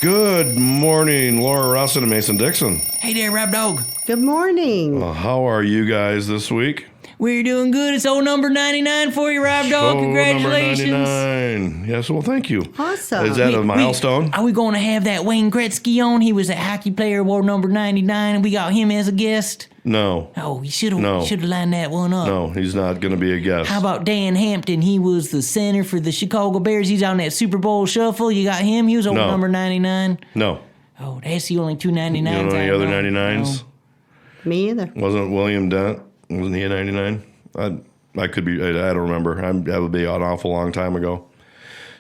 Good morning, Laura Russin and Mason Dixon. Hey there, Rob Dog. Good morning. How are you guys this week? We're doing good. It's old number 99 for you, Rob Dog. Congratulations. Number 99. Yes, well, thank you. Awesome. Is that a milestone? Are we going to have that Wayne Gretzky on? He was a hockey player, wore number 99, and we got him as a guest. No. Oh, you should have lined that one up. No, he's not going to be a guest. How about Dan Hampton? He was the center for the Chicago Bears. He's on that Super Bowl shuffle. You got him? He was old number 99. No. Oh, that's the only two 99s. You don't know any other 99s? No. Me either. Wasn't William Dent? Wasn't he a 99? I could be. I don't remember. That would be an awful long time ago.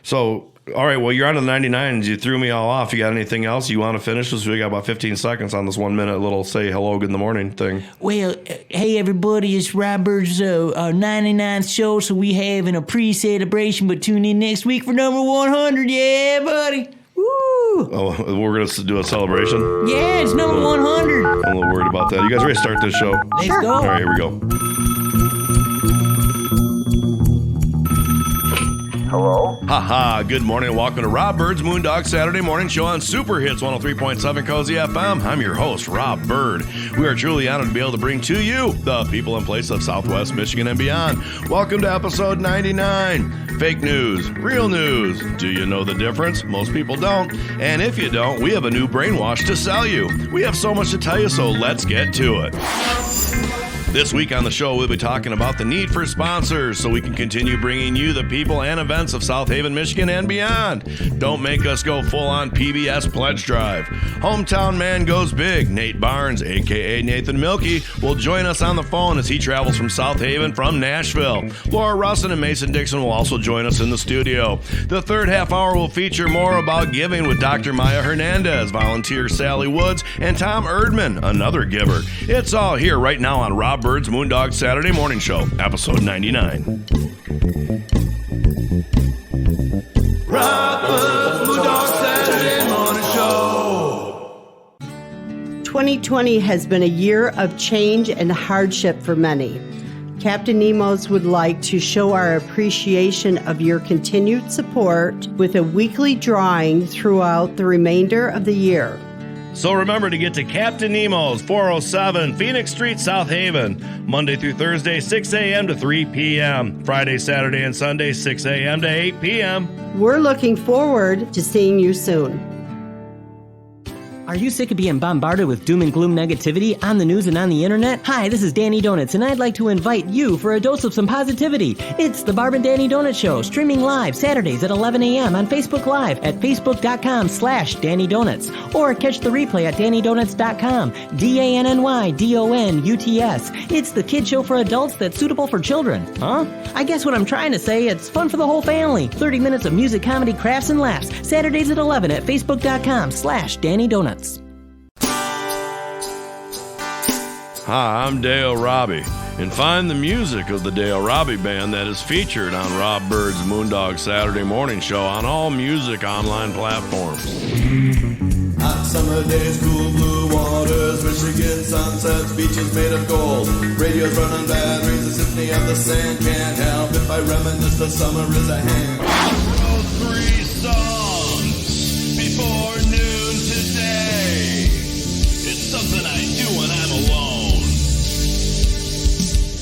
So, all right. Well, you're on to the 99s. You threw me all off. You got anything else you want to finish? So we got about 15 seconds on this 1 minute little say hello, good in the morning thing. Well, hey everybody, it's Robert's 99th show, so we having a pre-celebration, but tune in next week for number 100. Yeah, buddy. Woo! Oh, we're going to do a celebration? Yeah, it's number 100. I'm a little worried about that. You guys ready to start this show? Let's go. All right, here we go. Hello? Ha! Good morning and welcome to Rob Byrd's Moondog Saturday morning show on Super Hits 103.7 Cozy FM. I'm your host, Rob Byrd. We are truly honored to be able to bring to you the people and place of Southwest Michigan and beyond. Welcome to episode 99. Fake news, real news. Do you know the difference? Most people don't. And if you don't, we have a new brainwash to sell you. We have so much to tell you, so let's get to it. This week on the show, we'll be talking about the need for sponsors so we can continue bringing you the people and events of South Haven, Michigan, and beyond. Don't make us go full-on PBS pledge drive. Hometown man goes big. Nate Barnes, a.k.a. Nathan Milky, will join us on the phone as he travels from South Haven from Nashville. Laura Russin and Mason Dixon will also join us in the studio. The third half hour will feature more about giving with Dr. Maya Hernandez, volunteer Sally Woods, and Tom Erdman, another giver. It's all here right now on Rob Byrd's Moondog Saturday Morning Show, episode 99. Rob Byrd's Moondog Saturday Morning Show. 2020 has been a year of change and hardship for many. Captain Nemo's would like to show our appreciation of your continued support with a weekly drawing throughout the remainder of the year. So remember to get to Captain Nemo's, 407 Phoenix Street, South Haven, Monday through Thursday, 6 a.m. to 3 p.m. Friday, Saturday, and Sunday, 6 a.m. to 8 p.m. We're looking forward to seeing you soon. Are you sick of being bombarded with doom and gloom negativity on the news and on the internet? Hi, this is Danny Donuts, and I'd like to invite you for a dose of some positivity. It's the Barb and Danny Donut Show, streaming live Saturdays at 11 a.m. on Facebook Live at facebook.com/Danny Donuts, or catch the replay at DannyDonuts.com, DANNYDONUTS. It's the kid show for adults that's suitable for children. Huh? I guess what I'm trying to say, it's fun for the whole family. 30 minutes of music, comedy, crafts, and laughs. Saturdays at 11 at facebook.com/Danny Donuts. Hi, I'm Dale Robbie, and find the music of the Dale Robbie Band that is featured on Rob Byrd's Moondog Saturday Morning Show on all music online platforms. Hot summer days, cool blue waters, Michigan sunsets, beaches made of gold. Radio's running bad, rains a symphony of the sand. Can't help if I reminisce, the summer is a hand. Wrote 3 songs before noon today. It's something I do when I'm alone.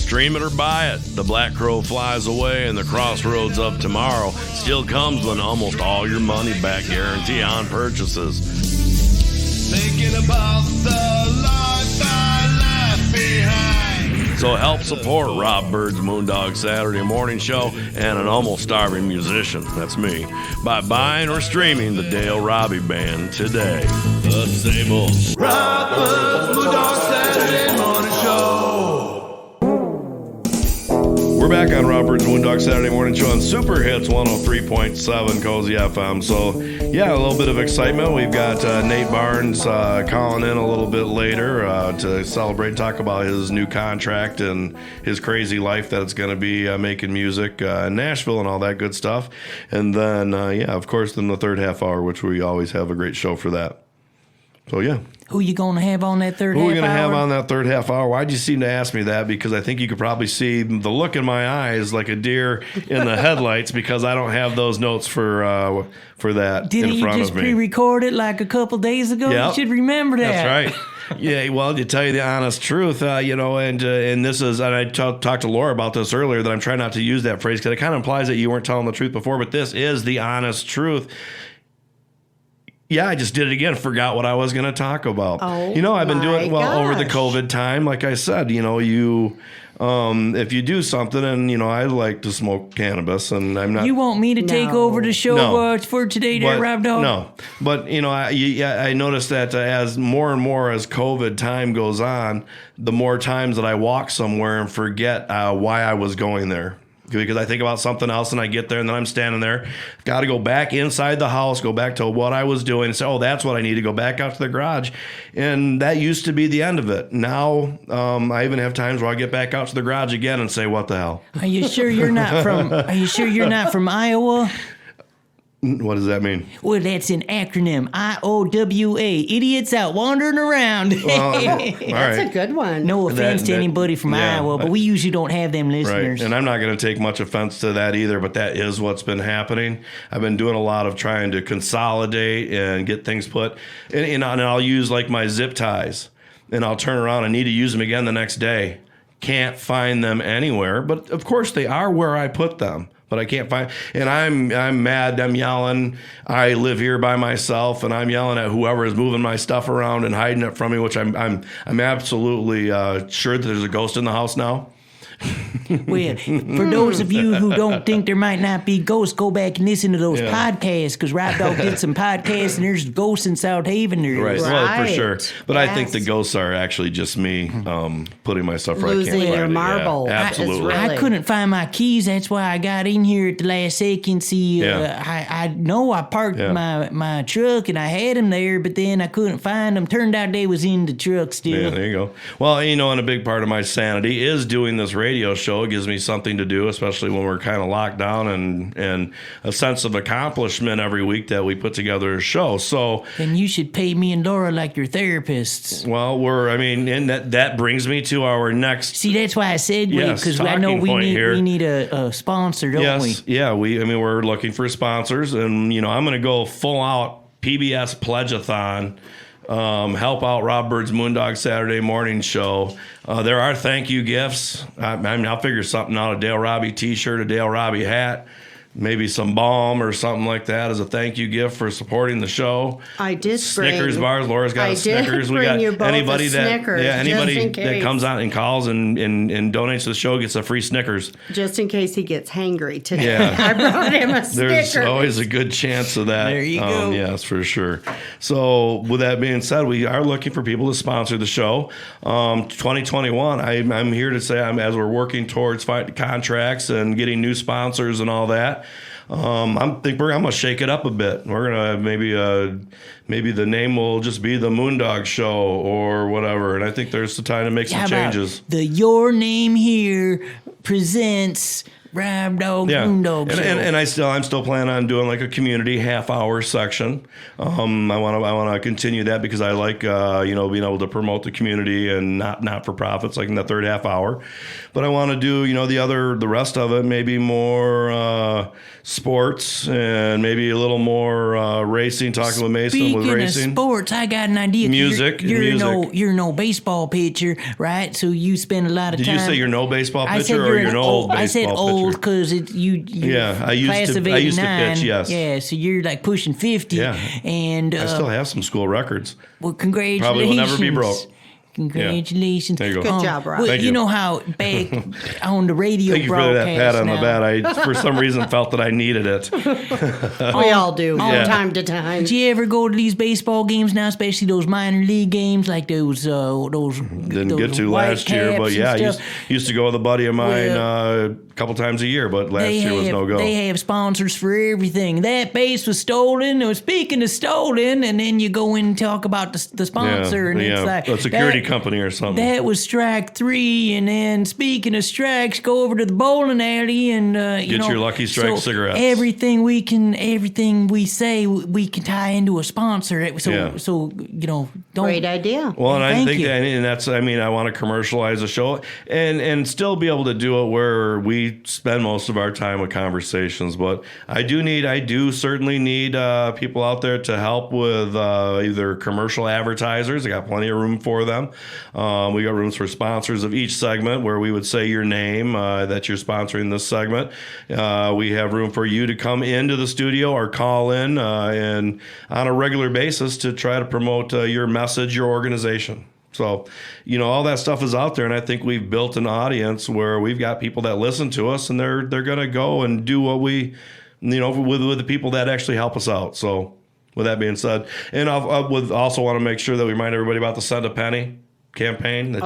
Stream it or buy it. The Black Crow flies away and the Crossroads of Tomorrow still comes with almost all your money back guarantee on purchases. Thinking about the life I left behind. So help support Rob Byrd's Moondog Saturday Morning Show and an almost starving musician, that's me, by buying or streaming the Dale Robbie Band today. The same old Rob Byrd's Moondog Saturday Morning Show. We're back on Rob Byrd's Moondog Saturday Morning Show on Super Hits 103.7 Cozy FM. So, yeah, a little bit of excitement. We've got Nate Barnes calling in a little bit later to celebrate and talk about his new contract and his crazy life that it's going to be making music in Nashville and all that good stuff. And then, of course, then the third half hour, which we always have a great show for that. So, yeah. Who you going to have on that third half hour? Who are we going to have on that third half hour? Why'd you seem to ask me that? Because I think you could probably see the look in my eyes like a deer in the headlights because I don't have those notes for that Didn't in front you of just me. pre-record it like a couple days ago? Yep. You should remember that. That's right. Yeah, well, to tell you the honest truth, and this is, and I talked to Laura about this earlier, that I'm trying not to use that phrase because it kind of implies that you weren't telling the truth before, but this is the honest truth. Yeah, I just did it again. Forgot what I was going to talk about. Oh, I've been doing over the gosh. COVID time. Like I said, you if you do something, and I like to smoke cannabis, and I'm not. You want me to take No. over the show No. for today, there, Rob Dog? No, but I noticed that as more and more as COVID time goes on, the more times that I walk somewhere and forget why I was going there. Because I think about something else and I get there and then I'm standing there. Got to go back inside the house, go back to what I was doing and say, oh, that's what I need to go back out to the garage. And that used to be the end of it. Now I even have times where I get back out to the garage again and say, what the hell? Are you sure you're not from Iowa? What does that mean? Well, that's an acronym. IOWA. Idiots out wandering around. All That's right. a good one. No offense to that- anybody from yeah. Iowa, but we usually don't have them listeners. Right. And I'm not going to take much offense to that either, but that is what's been happening. I've been doing a lot of trying to consolidate and get things put. And I'll use like my zip ties, and I'll turn around and need to use them again the next day. Can't find them anywhere, but of course they are where I put them. But I can't find, and I'm mad. I'm yelling. I live here by myself, and I'm yelling at whoever is moving my stuff around and hiding it from me. Which I'm absolutely sure that there's a ghost in the house now. Well, for those of you who don't think there might not be ghosts, go back and listen to those podcasts, because Rob Dog did some podcasts, and there's ghosts in South Haven. Right, well, for Right. sure. But I think Yes. the ghosts are actually just me putting my stuff right. Losing Can't find your it. marble. Yeah, absolutely. Really? I couldn't find my keys. That's why I got in here at the last second. See, Yeah. I know I parked my truck and I had them there, but then I couldn't find them. Turned out they was in the truck still. Yeah, there you go. Well, and a big part of my sanity is doing this radio show. It gives me something to do, especially when we're kind of locked down, and a sense of accomplishment every week that we put together a show. So, Then you should pay me and Laura like your therapists. well, and that brings me to our next. See, that's why I said Yes, because I know talking we point need here. we need a sponsor, don't we? Yes, yeah, we're looking for sponsors, and I'm going to go full out PBS Pledge-a-thon. Help out Rob Byrd's Moondog Saturday morning show. There are thank you gifts. I'll figure something out, a Dale Robbie t-shirt, a Dale Robbie hat, maybe some balm or something like that as a thank you gift for supporting the show. I did Snickers bring, bars. Laura's got I a Snickers. did We bring got you both anybody a that Snickers, anybody just in that case. comes out and calls and donates to the show gets a free Snickers. just in case he gets hangry today. Yeah. I brought him a There's Snicker. always a good chance of that. There you go. Yes, for sure. So, with that being said, we are looking for people to sponsor the show. 2021, I'm here to say, as we're working towards contracts and getting new sponsors and all that. I'm gonna shake it up a bit. We're gonna maybe the name will just be the Moondog Show or whatever. And I think there's the time to make some How about changes. the Your Name Here presents Rob Dog Moondog Show. And I'm still planning on doing like a community half-hour section. I want to continue that because I like being able to promote the community and not for profits like in the third half hour. But I want to do the rest of it maybe more sports and maybe a little more racing. Talking with Mason with Speaking racing. of sports, I got an idea. Music. You're no baseball pitcher, right? So you spend a lot of Did time. you say you're no baseball I said pitcher or you're an old baseball I said pitcher? old because you Yeah, I used class to- of I used to 89. pitch, yes. Yeah, so you're like pushing 50. Yeah. And I still have some school records. well, congratulations. Probably will never be broke. Congratulations. There you go. Good job, Rob. Well, Thank you you. know how back on the radio Thank you for broadcast that pat on the now, back. I, for some reason, felt that I needed it. We all do from Yeah. time to time. Did you ever go to these baseball games now, especially those minor league games like those Didn't those get to white last year, caps but and yeah, I stuff? used to go with a buddy of mine Well, a couple times a year, but last year was no go. They have sponsors for everything. That base was stolen. Or speaking of stolen, and then you go in and talk about the sponsor, and it's like a security that, company or something. That was strike 3, and then speaking of strikes, go over to the bowling alley and Get your Lucky Strike cigarettes. Everything we say, we can tie into a sponsor. So Great idea. Well, and I Thank think you. and that's, I mean, I want to commercialize the show and still be able to do it where we spend most of our time with conversations. But I do certainly need people out there to help with either commercial advertisers. I got plenty of room for them. We got rooms for sponsors of each segment where we would say your name, that you're sponsoring this segment. We have room for you to come into the studio or call in and on a regular basis to try to promote your message, your organization. So, all that stuff is out there, and I think we've built an audience where we've got people that listen to us, and they're going to go and do what we, with the people that actually help us out. So, with that being said, and I would also want to make sure that we remind everybody about the Send a Penny campaign that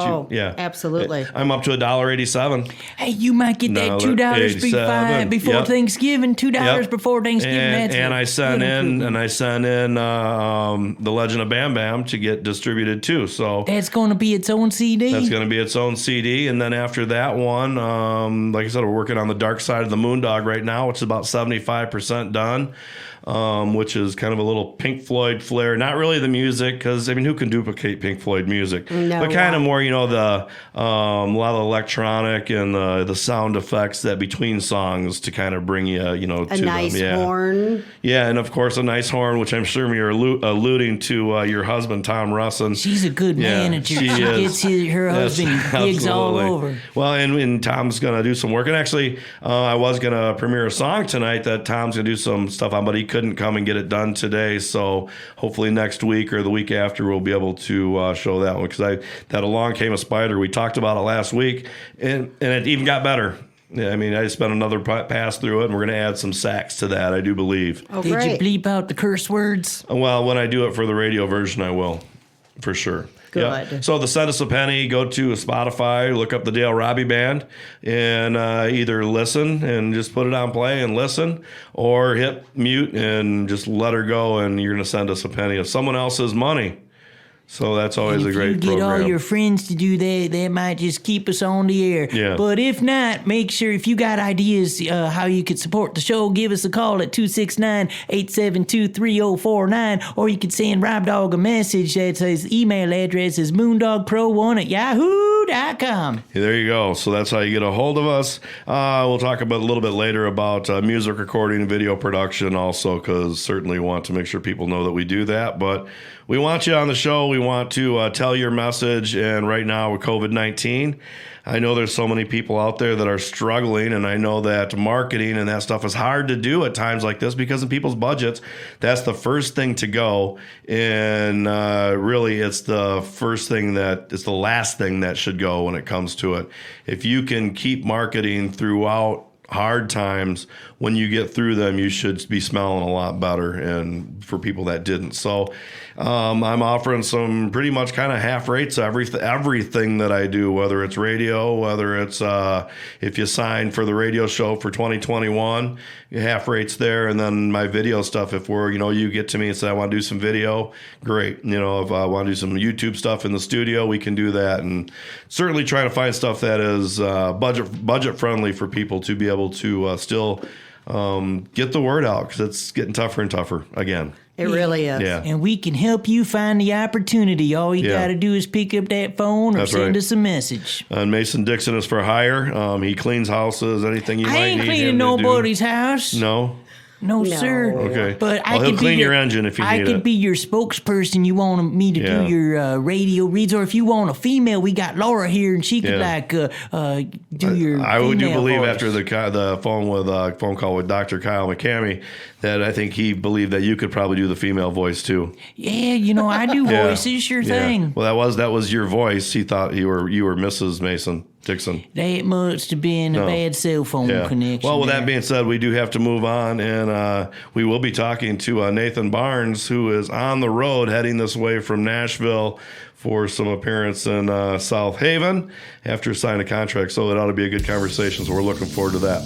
absolutely. I'm up to $1.87. Hey, you might get that $2 before Thanksgiving. $2 before Thanksgiving. And I sent in the Legend of Bam Bam to get distributed too. So that's going to be its own CD. That's going to be its own CD, and then after that one, like I said, we're working on the Dark Side of the Moondog right now, which is about 75% done. Which is kind of a little Pink Floyd flair. Not really the music, because who can duplicate Pink Floyd music? No, but kind of more, the a lot of electronic and the sound effects that between songs to kind of bring you, to a nice them. Yeah. horn. Yeah, and of course a nice horn, which I'm sure you're alluding to your husband Tom Russin. She's a good manager. She gets her husband gigs all over. Well, and Tom's going to do some work. And actually, I was going to premiere a song tonight that Tom's going to do some stuff on, but he couldn't come and get it done today. So hopefully next week or the week after we'll be able to show that one, because that Along Came a Spider, we talked about it last week, and it even got better. Yeah, I just spent another pass through it, and we're going to add some sax to that, I do believe. Oh, Did great. you bleep out the curse words? Well, when I do it for the radio version, I will, for sure. Good. Yeah. So the Send Us a Penny, go to Spotify, look up the Dale Robbie Band, and either listen and just put it on play and listen, or hit mute and just let her go, and you're going to send us a penny of someone else's money. So that's always a great If you get program. all your friends to do that might just keep us on the air. Yeah. But if not, make sure if you got ideas how you could support the show, give us a call at 269-872-3049, or you could send Rob Dog a message. That's his email address is moondogpro1@yahoo.com. There you go. So that's how you get a hold of us. We'll talk about a little bit later about music recording and video production also, because certainly want to make sure people know that we do that. But we want you on the show. We want to tell your message. And right now with COVID-19, I know there's so many people out there that are struggling, and I know that marketing and that stuff is hard to do at times like this because in people's budgets, that's the first thing to go. And really, it's the last thing that should go when it comes to it. If you can keep marketing throughout hard times, when you get through them, you should be smelling a lot better, and for people that didn't. So I'm offering some pretty much kind of half rates everything that I do, whether it's radio, whether it's if you sign for the radio show for 2021, half rates there. And then my video stuff, if you get to me and say I want to do some video, great. If I want to do some YouTube stuff in the studio, we can do that. And certainly trying to find stuff that is budget friendly for people to be able to still get the word out, because it's getting tougher and tougher again. It really is. Yeah. And we can help you find the opportunity. All you got to do is pick up that phone or send us a message. And Mason Dixon is for hire. He cleans houses, anything you might need. I ain't cleaning nobody's house. No? No, sir. Okay. But he'll clean your engine if you need it. I could be your spokesperson. You want me to do your radio reads, or if you want a female, we got Laura here, and she could do your. I would do believe voice. after the phone call with Dr. Kyle McCamey that I think he believed that you could probably do the female voice too. Yeah, I do voices. Sure thing. Well, that was your voice. He thought you were Mrs. Mason Dixon. That must have been a bad cell phone connection. Well, with there. that being said, we do have to move on, and we will be talking to Nathan Barnes, who is on the road heading this way from Nashville for some appearance in South Haven after signing a contract. So it ought to be a good conversation. So we're looking forward to that.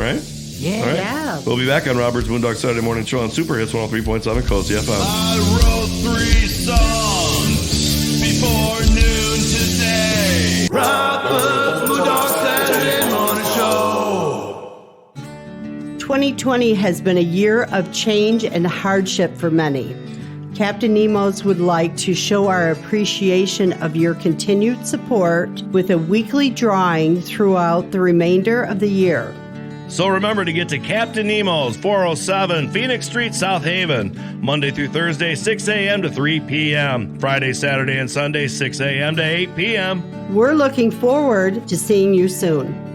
All right? Yeah. All right. Yeah. We'll be back on Robert's Moondog Saturday Morning Show on Super Hits 103.7 Cozy FM. I wrote 3 songs before noon today. Robert's Moondog Saturday Morning Show. 2020 has been a year of change and hardship for many. Captain Nemo's would like to show our appreciation of your continued support with a weekly drawing throughout the remainder of the year. So remember to get to Captain Nemo's, 407 Phoenix Street, South Haven, Monday through Thursday, 6 a.m. to 3 p.m. Friday, Saturday, and Sunday, 6 a.m. to 8 p.m. We're looking forward to seeing you soon.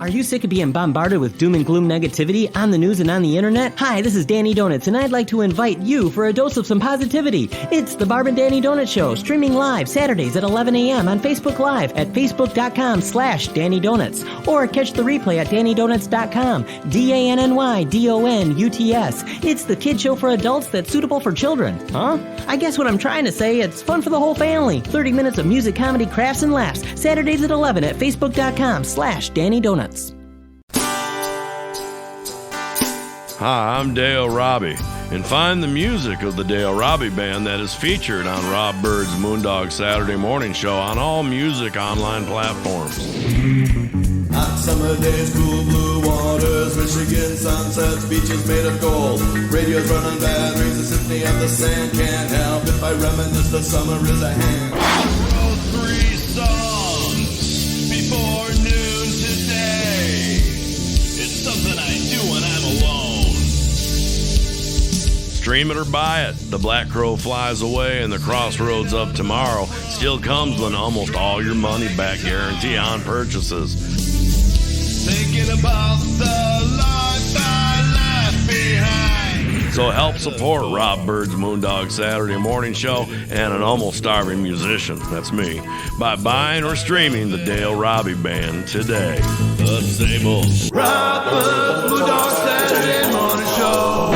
Are you sick of being bombarded with doom and gloom negativity on the news and on the internet? Hi, this is Danny Donuts, and I'd like to invite you for a dose of some positivity. It's the Barb and Danny Donut Show, streaming live Saturdays at 11 a.m. on Facebook Live at facebook.com/Danny Donuts, or catch the replay at DannyDonuts.com, DANNYDONUTS. It's the kid show for adults that's suitable for children. Huh? I guess what I'm trying to say, it's fun for the whole family. 30 minutes of music, comedy, crafts, and laughs. Saturdays at 11 at facebook.com/Danny Donuts. Hi, I'm Dale Robbie, and find the music of the Dale Robbie Band that is featured on Rob Byrd's Moondog Saturday Morning Show on all music online platforms. Hot summer days, cool blue waters, Michigan sunsets, beaches made of gold. Radios run on batteries, the symphony of the sand. Can't help if I reminisce, the summer is a hand. Wrote 3 songs before noon today. It's something I do when I'm alone. Stream it or buy it. The Black Crow Flies Away and the Crossroads of Tomorrow still comes with almost all your money back guarantee on purchases. Thinking about the life I left behind. So help support Rob Byrd's Moondog Saturday Morning Show and an almost starving musician, that's me, by buying or streaming the Dale Robbie Band today. The same old Rob Byrd's Moondog Saturday Morning Show.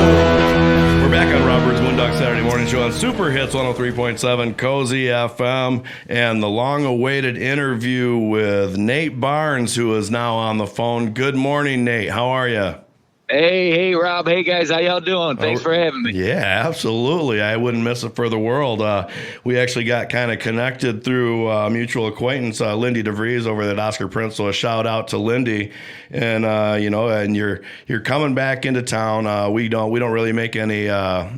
We're back on Rob Byrd's Moondog Saturday Morning Show on Super Hits 103.7 Cozy FM, and the long-awaited interview with Nate Barnes, who is now on the phone. Good morning, Nate. How are you? Hey, Rob. Hey, guys. How y'all doing? Thanks for having me. Yeah, absolutely. I wouldn't miss it for the world. We actually got kind of connected through mutual acquaintance, Lindy DeVries over at Oscar Prince. So a shout out to Lindy. And and you're coming back into town. We don't really make any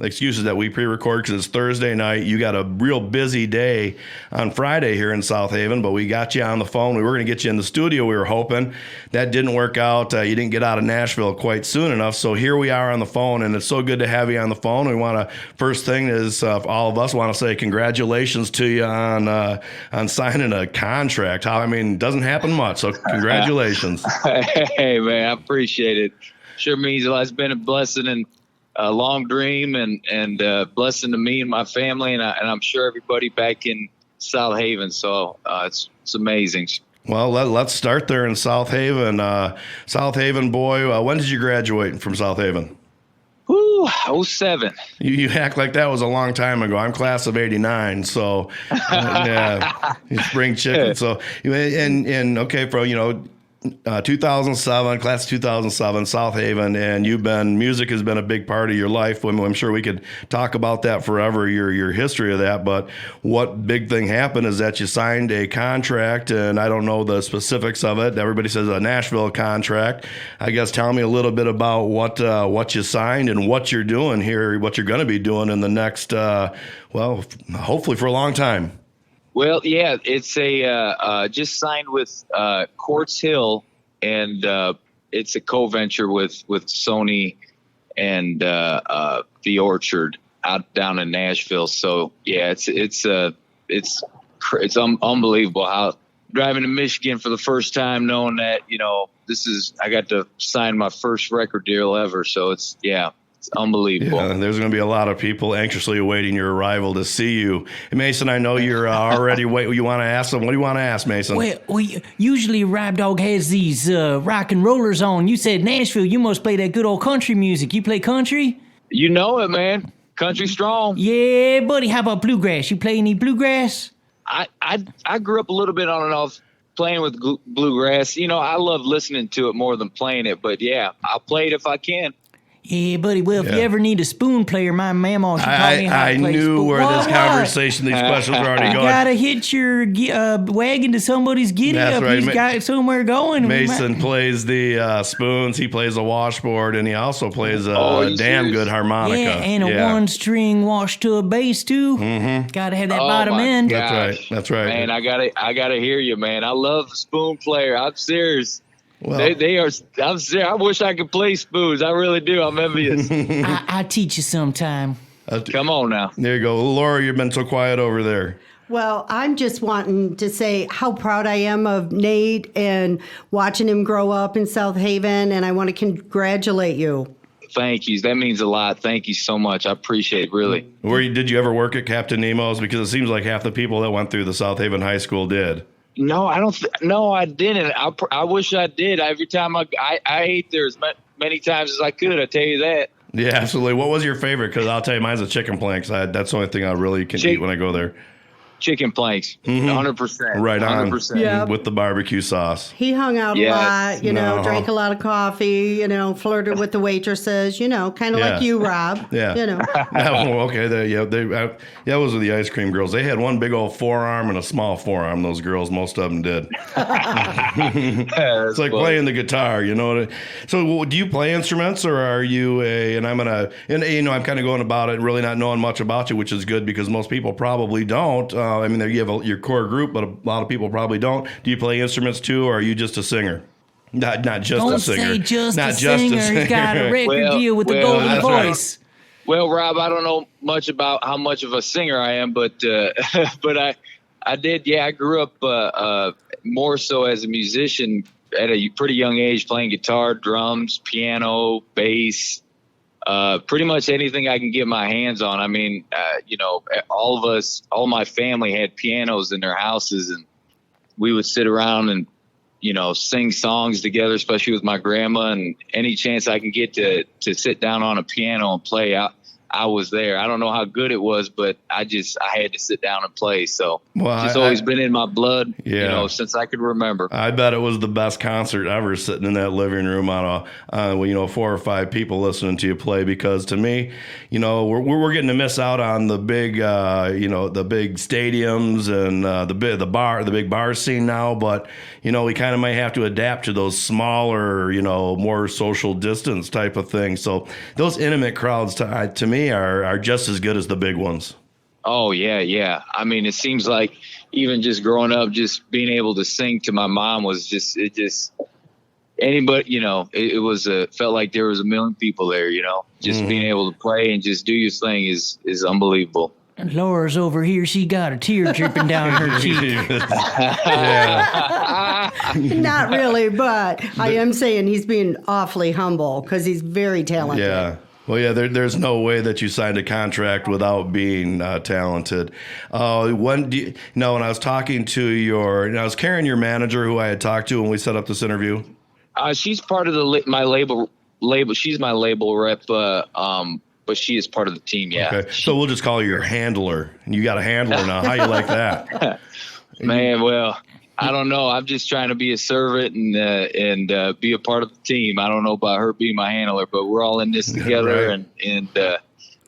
excuses that we pre-record because it's Thursday night. You got a real busy day on Friday here in South Haven, but we got you on the phone. We were going to get you in the studio. We were hoping that didn't work out. You didn't get out of Nashville quite soon enough. So here we are on the phone, and it's so good to have you on the phone. We want to, first thing is all of us want to say congratulations to you on signing a contract. It doesn't happen much. So congratulations. Hey, man, I appreciate it. Sure means a lot. It's been a blessing and a long dream and blessing to me and my family, and I'm sure everybody back in South Haven. So it's amazing. Well, let's start there in South Haven. South Haven boy, when did you graduate from South Haven? 07. You act like that was a long time ago. I'm class of 89, so yeah, spring chicken. So and okay, 2007, class of 2007, South Haven, and music has been a big part of your life. I'm sure we could talk about that forever, your history of that, but what big thing happened is that you signed a contract, and I don't know the specifics of it. Everybody says a Nashville contract. I guess tell me a little bit about what you signed and what you're doing here, what you're going to be doing in the next, hopefully for a long time. Well, yeah, it's just signed with Quartz Hill, and it's a co-venture with Sony and The Orchard out down in Nashville. So yeah, it's unbelievable how driving to Michigan for the first time, knowing that I got to sign my first record deal ever. So it's unbelievable. Yeah, there's going to be a lot of people anxiously awaiting your arrival to see you. And Mason, I know you're already waiting. You want to ask them? What do you want to ask, Mason? Well, usually Rob Dog has these rock and rollers on. You said Nashville. You must play that good old country music. You play country? You know it, man. Country strong. Yeah, buddy. How about bluegrass? You play any bluegrass? I grew up a little bit on and off playing with bluegrass. I love listening to it more than playing it. But, yeah, I'll play it if I can. Yeah, buddy. Well, if you ever need a spoon player, my mama, she taught me how to I play knew spoon. where this What? conversation, these questions were already You going. gotta hitch your wagon to somebody's giddy That's up. right. He's got somewhere going. Mason plays the spoons. He plays a washboard, and he also plays a damn good harmonica. Yeah, and a one-string wash to a bass too. Mm-hmm. Gotta have that bottom end. That's right. Man, I gotta hear you, man. I love the spoon player. I'm serious. Well, They are. I'm serious. I wish I could play spoons. I really do. I'm envious. I teach you sometime. Come on now. There you go. Laura, you've been so quiet over there. Well, I'm just wanting to say how proud I am of Nate and watching him grow up in South Haven, and I want to congratulate you. Thank you. That means a lot. Thank you so much. I appreciate it, really. Did you ever work at Captain Nemo's? Because it seems like half the people that went through the South Haven High School did. No, I don't. No, I didn't. I wish I did. Every time I ate there as many times as I could. I tell you that. Yeah, absolutely. What was your favorite? Because I'll tell you, mine's a chicken plank. That's the only thing I really can eat when I go there. Chicken planks, 100%. Right on. 100%. Yeah. With the barbecue sauce. He hung out a lot, drank a lot of coffee, flirted with the waitresses, kind of like you, Rob. Yeah. Okay. Those were the ice cream girls. They had one big old forearm and a small forearm. Those girls, most of them did. It's like playing the guitar, So, do you play instruments, or are you I'm kind of going about it, really not knowing much about you, which is good because most people probably don't. You have your core group, but a lot of people probably don't. Do you play instruments too, or are you just a singer? Not just Don't a singer. say just not a just singer. a singer. He's got a record deal with the golden that's voice. Right. Well, Rob, I don't know much about how much of a singer I am, but I did. Yeah, I grew up more so as a musician at a pretty young age, playing guitar, drums, piano, bass. Pretty much anything I can get my hands on. I mean, all my family had pianos in their houses, and we would sit around and, sing songs together, especially with my grandma, and any chance I can get to sit down on a piano and play, I was there. I don't know how good it was, but I had to sit down and play. So it's always been in my blood, since I could remember. I bet it was the best concert ever, sitting in that living room on 4 or 5 people listening to you play, because to me, we're getting to miss out on the big, the big stadiums and the big bar scene now. But, we kind of might have to adapt to those smaller, more social distance type of things. So those intimate crowds to me are just as good as the big ones. Oh, yeah. I mean, it seems like even just growing up, just being able to sing to my mom was anybody, felt like there was a million people there, just being able to play and just do your thing is unbelievable. And Laura's over here. She got a tear dripping down her cheek. Not really, but I am saying he's being awfully humble because he's very talented. Yeah. Well, yeah, there's no way that you signed a contract without being talented. When I was talking to I was Karen, your manager, who I had talked to when we set up this interview. She's part of my label. She's my label rep, but she is part of the team. Yeah. Okay. So we'll just call you your handler. You got a handler now. How you like that? Man, well, I don't know. I'm just trying to be a servant and be a part of the team. I don't know about her being my handler, but we're all in this together, right. and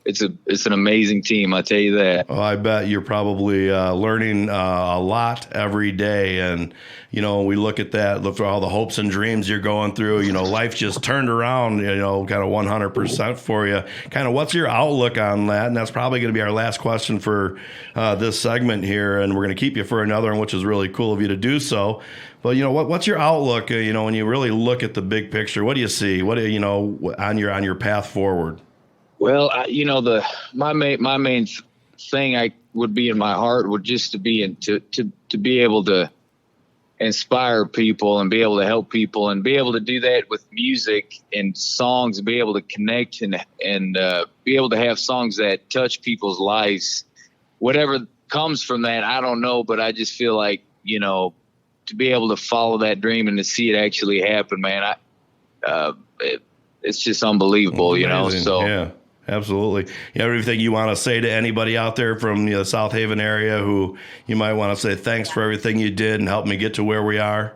it's an amazing team. I tell you that. Well, I bet you're probably learning a lot every day, and we look at that, look for all the hopes and dreams you're going through. Life just turned around, kind of 100% for you. Kind of, what's your outlook on that? And that's probably going to be our last question for this segment here, and we're going to keep you for another one, which is really cool of you to do so. But what's your outlook? When you really look at the big picture, what do you see? What on your path forward? Well, my main thing I would be in my heart would just to be to be able to inspire people and be able to help people and be able to do that with music and songs and be able to connect and be able to have songs that touch people's lives. Whatever comes from that, I don't know, but I just feel like, to be able to follow that dream and to see it actually happen, man, it's just unbelievable, Amazing. So yeah. Absolutely. Everything you want to say to anybody out there from the South Haven area who you might want to say thanks for everything you did and help me get to where we are?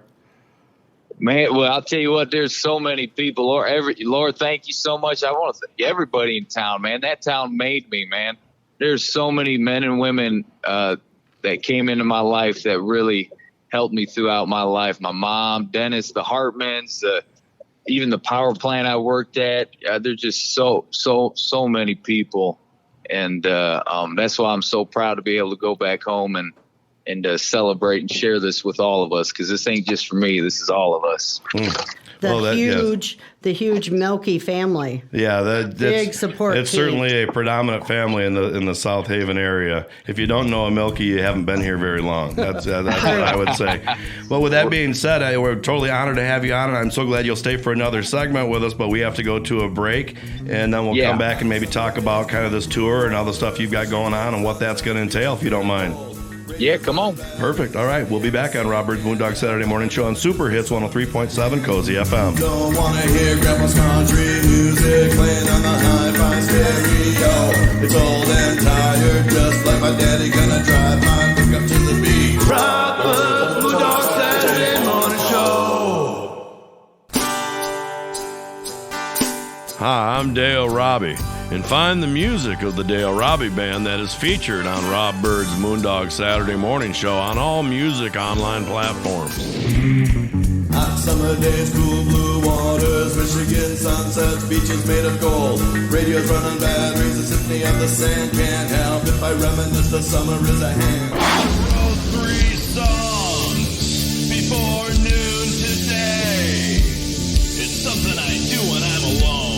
Man, well, I'll tell you what, there's so many people. Lord, thank you so much. I want to thank everybody in town, man. That town made me, man. There's so many men and women that came into my life that really helped me throughout my life. My mom, Dennis, the Hartmans, even the power plant I worked at. There's just so many people. And that's why I'm so proud to be able to go back home and celebrate and share this with all of us, because this ain't just for me. This is all of us. The huge Milky family. Yeah, that's big support. It's certainly a predominant family in the South Haven area. If you don't know a Milky, you haven't been here very long. That's what I would say. Well, with that being said, we're totally honored to have you on, and I'm so glad you'll stay for another segment with us. But we have to go to a break, and then we'll come back and maybe talk about kind of this tour and all the stuff you've got going on and what that's going to entail, if you don't mind. Yeah, come on. Perfect. All right. We'll be back on Rob Byrd's Moondog Saturday Morning Show on Super Hits 103.7 Cozy FM. Don't want to hear Grandpa's country music playing on the hi-fi stereo. It's old and tired, just like my daddy, gonna drive my pickup to the beat. Rob Byrd's Moondog Saturday Morning Show. Hi, I'm Dale Robbie. And find the music of the Dale Robbie Band that is featured on Rob Byrd's Moondog Saturday Morning Show on all music online platforms. Hot summer days, cool blue waters, Michigan sunsets, beaches made of gold. Radios running batteries, a symphony of the sand. Can't help if I reminisce, the summer is a hand. Wrote 3 songs before noon today. It's something I do when I'm alone.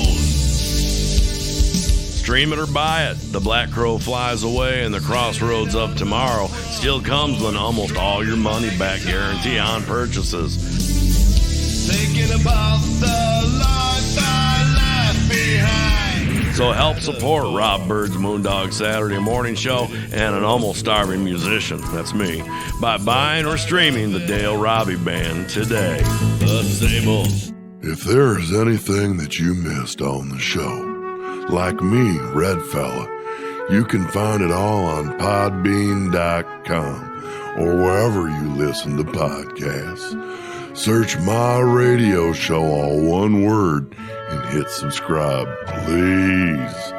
Stream it or buy it. The Black Crow Flies Away and the Crossroads of Tomorrow still comes with almost all your money back guarantee on purchases. Thinking about the life I left behind. So help support Rob Byrd's Moondog Saturday Morning Show and an almost starving musician, that's me, by buying or streaming the Dale Robbie Band today. The same old. If there's anything that you missed on the show, like me, Red Fella, you can find it all on podbean.com or wherever you listen to podcasts. Search my radio show, all one word, and hit subscribe, please.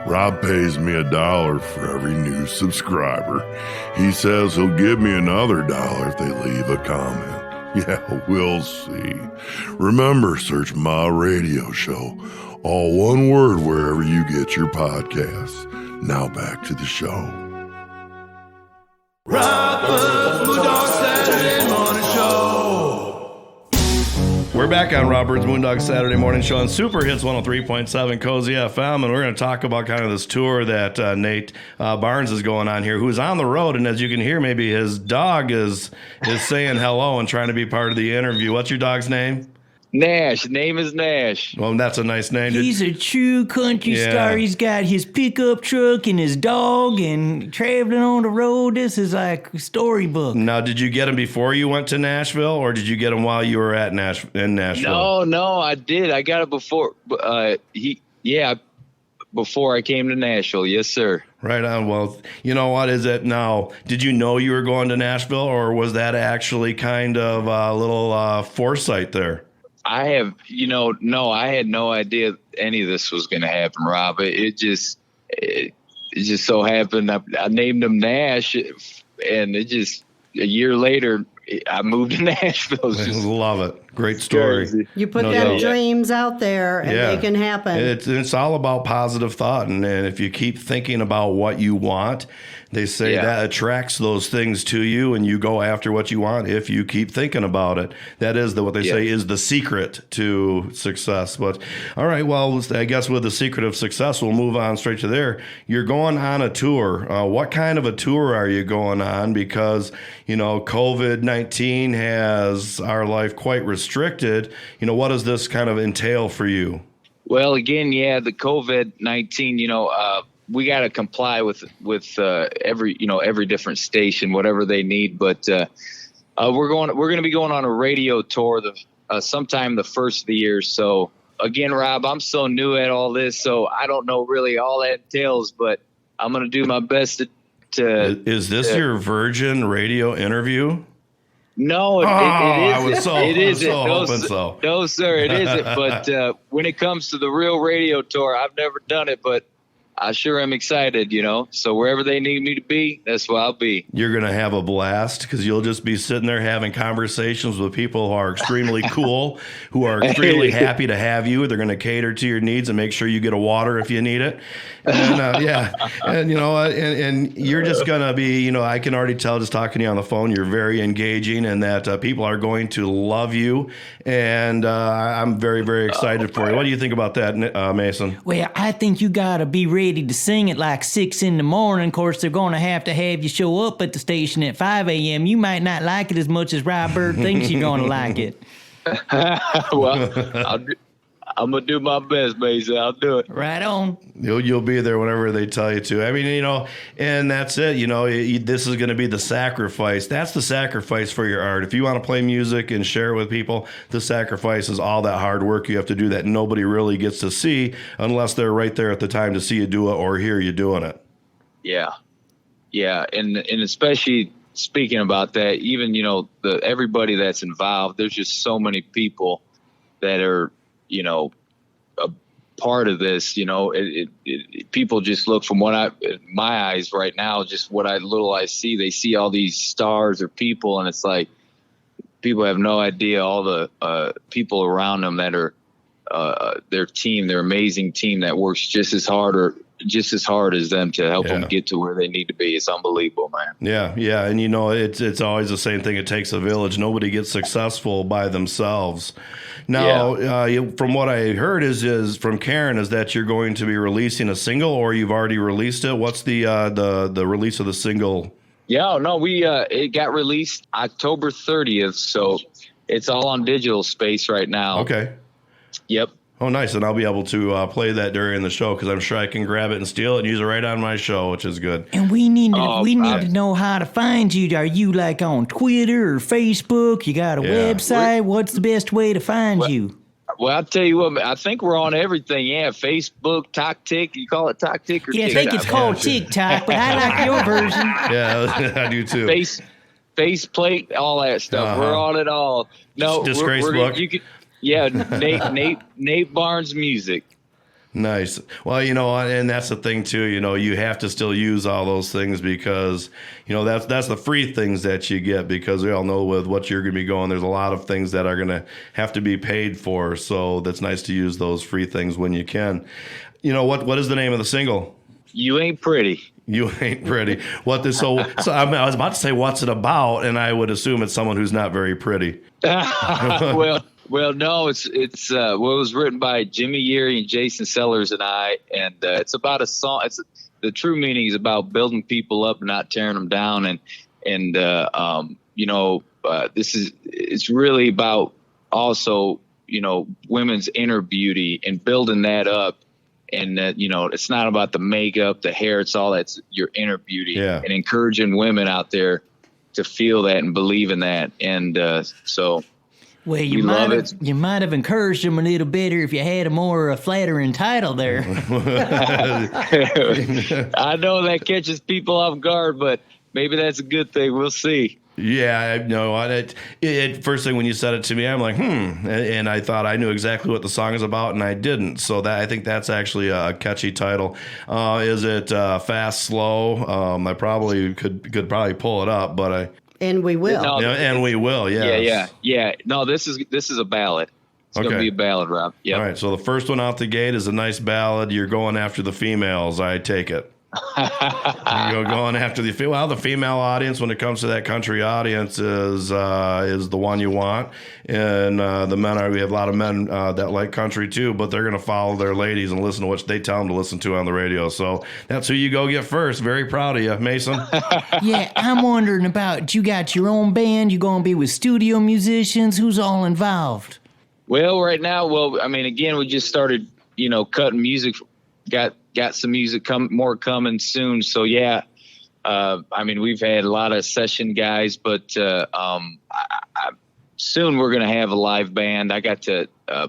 Rob pays me $1 for every new subscriber. He says he'll give me another $1 if they leave a comment. Yeah, we'll see. Remember, search my radio show, all one word, wherever you get your podcasts. Now back to the show. Rob Byrd's Moondog Saturday Morning Show. We're back on Rob Byrd's Moondog Saturday Morning Show on Super Hits 103.7 Cozy FM, and we're going to talk about kind of this tour that Nate Barnes is going on here, who's on the road, and as you can hear, maybe his dog is saying hello and trying to be part of the interview. What's your dog's name? Nash. Name is Nash. Well, that's a nice name. He's a true country star. He's got his pickup truck and his dog and traveling on the road. This is like a storybook. Now, did you get him before you went to Nashville, or did you get him while you were in Nashville? No, I did. I got it before. Before I came to Nashville. Yes, sir. Right on. Well, you know what is it now? Did you know you were going to Nashville, or was that actually kind of a little foresight there? I had no idea any of this was going to happen, Rob. It just so happened. I named him Nash, and it just a year later I moved to Nashville. Love it. Great story. Crazy. You put them dreams out there, and they can happen. It's all about positive thought, and if you keep thinking about what you want, they say that attracts those things to you, and you go after what you want if you keep thinking about it. That is what they say is the secret to success. But all right, well, I guess with the secret of success, we'll move on straight to there. You're going on a tour. What kind of a tour are you going on? Because, COVID-19 has our life quite restricted. What does this kind of entail for you? Well, again, the COVID-19, we got to comply with every different station, whatever they need. But we're going to be going on a radio tour sometime the first of the year. So again, Rob, I'm so new at all this, so I don't know really all that entails, but I'm going to do my best to. Is this your Virgin radio interview? No, it I was isn't. so, It I was isn't. so No, hoping so. no, sir, it isn't. But when it comes to the real radio tour, I've never done it, but I sure am excited, So wherever they need me to be, that's where I'll be. You're going to have a blast because you'll just be sitting there having conversations with people who are extremely cool, who are extremely happy to have you. They're going to cater to your needs and make sure you get a water if you need it. And and and you're just going to be, I can already tell just talking to you on the phone, you're very engaging and that people are going to love you. And I'm very, very excited for you. What do you think about that, Mason? Well, I think you gotta be ready to sing at like 6 in the morning. Of course, they're gonna have you show up at the station at 5 a.m. You might not like it as much as Rob Byrd thinks you're gonna like it. Well, I'm gonna do my best, Mason. I'll do it. Right on. You'll be there whenever they tell you to. I mean, and that's it. This is going to be the sacrifice. That's the sacrifice for your art. If you want to play music and share it with people, the sacrifice is all that hard work you have to do that nobody really gets to see unless they're right there at the time to see you do it or hear you doing it. Yeah, and especially speaking about that, even everybody that's involved. There's just so many people that are a part of this. People just look from my eyes right now, just what I see. They see all these stars or people, and it's like people have no idea all the people around them that are their team, their amazing team that works just as hard as them to help them get to where they need to be. It's unbelievable, man. Yeah, and it's always the same thing. It takes a village. Nobody gets successful by themselves. Now, from what I heard is from Karen is that you're going to be releasing a single, or you've already released it. What's the release of the single? Yeah, no, it got released October 30th, so it's all on digital space right now. Okay. Yep. Oh, nice. And I'll be able to play that during the show because I'm sure I can grab it and steal it and use it right on my show, which is good. And we need to know how to find you. Are you like on Twitter or Facebook? You got a website? What's the best way to find you? Well, I'll tell you what, I think we're on everything. Yeah, Facebook, TikTok. You call it TikTok or TikTok? I think it's called TikTok, but I like your version. Yeah, I do too. Faceplate, all that stuff. We're on it all. No, Disgrace book. You could. Yeah, Nate Barnes Music. Nice. Well, and that's the thing too. You have to still use all those things because that's the free things that you get because we all know with what you're going to be going, there's a lot of things that are going to have to be paid for. So that's nice to use those free things when you can. What is the name of the single? You Ain't Pretty. You Ain't Pretty. So I was about to say what's it about, and I would assume it's someone who's not very pretty. Well, no, it was written by Jimmy Yeary and Jason Sellers and I, and it's about a song. The true meaning is about building people up and not tearing them down, it's really about also women's inner beauty and building that up, and it's not about the makeup, the hair, it's all that's your inner beauty, and encouraging women out there to feel that and believe in that, and so. Well, you might have encouraged them a little better if you had a more flattering title there. I know that catches people off guard, but maybe that's a good thing. We'll see. Yeah, no. First thing when you said it to me, I'm like, and I thought I knew exactly what the song is about, and I didn't. So I think that's actually a catchy title. Is it fast, slow? I probably could probably pull it up, but And we will. No, and we will, yes. Yeah. No, this is a ballad. It's going to be a ballad, Rob. Yep. All right, so the first one out the gate is a nice ballad. You're going after the females, I take it. You're going after the female audience when it comes to that country audience is the one you want. And we have a lot of men that like country too, but they're going to follow their ladies and listen to what they tell them to listen to on the radio. So that's who you go get first. Very proud of you, Mason. Yeah, I'm wondering about, you got your own band, you going to be with studio musicians, who's all involved? Well, right now, again, we just started, cutting music, got some music more coming soon. So yeah, we've had a lot of session guys, but soon we're going to have a live band. I got to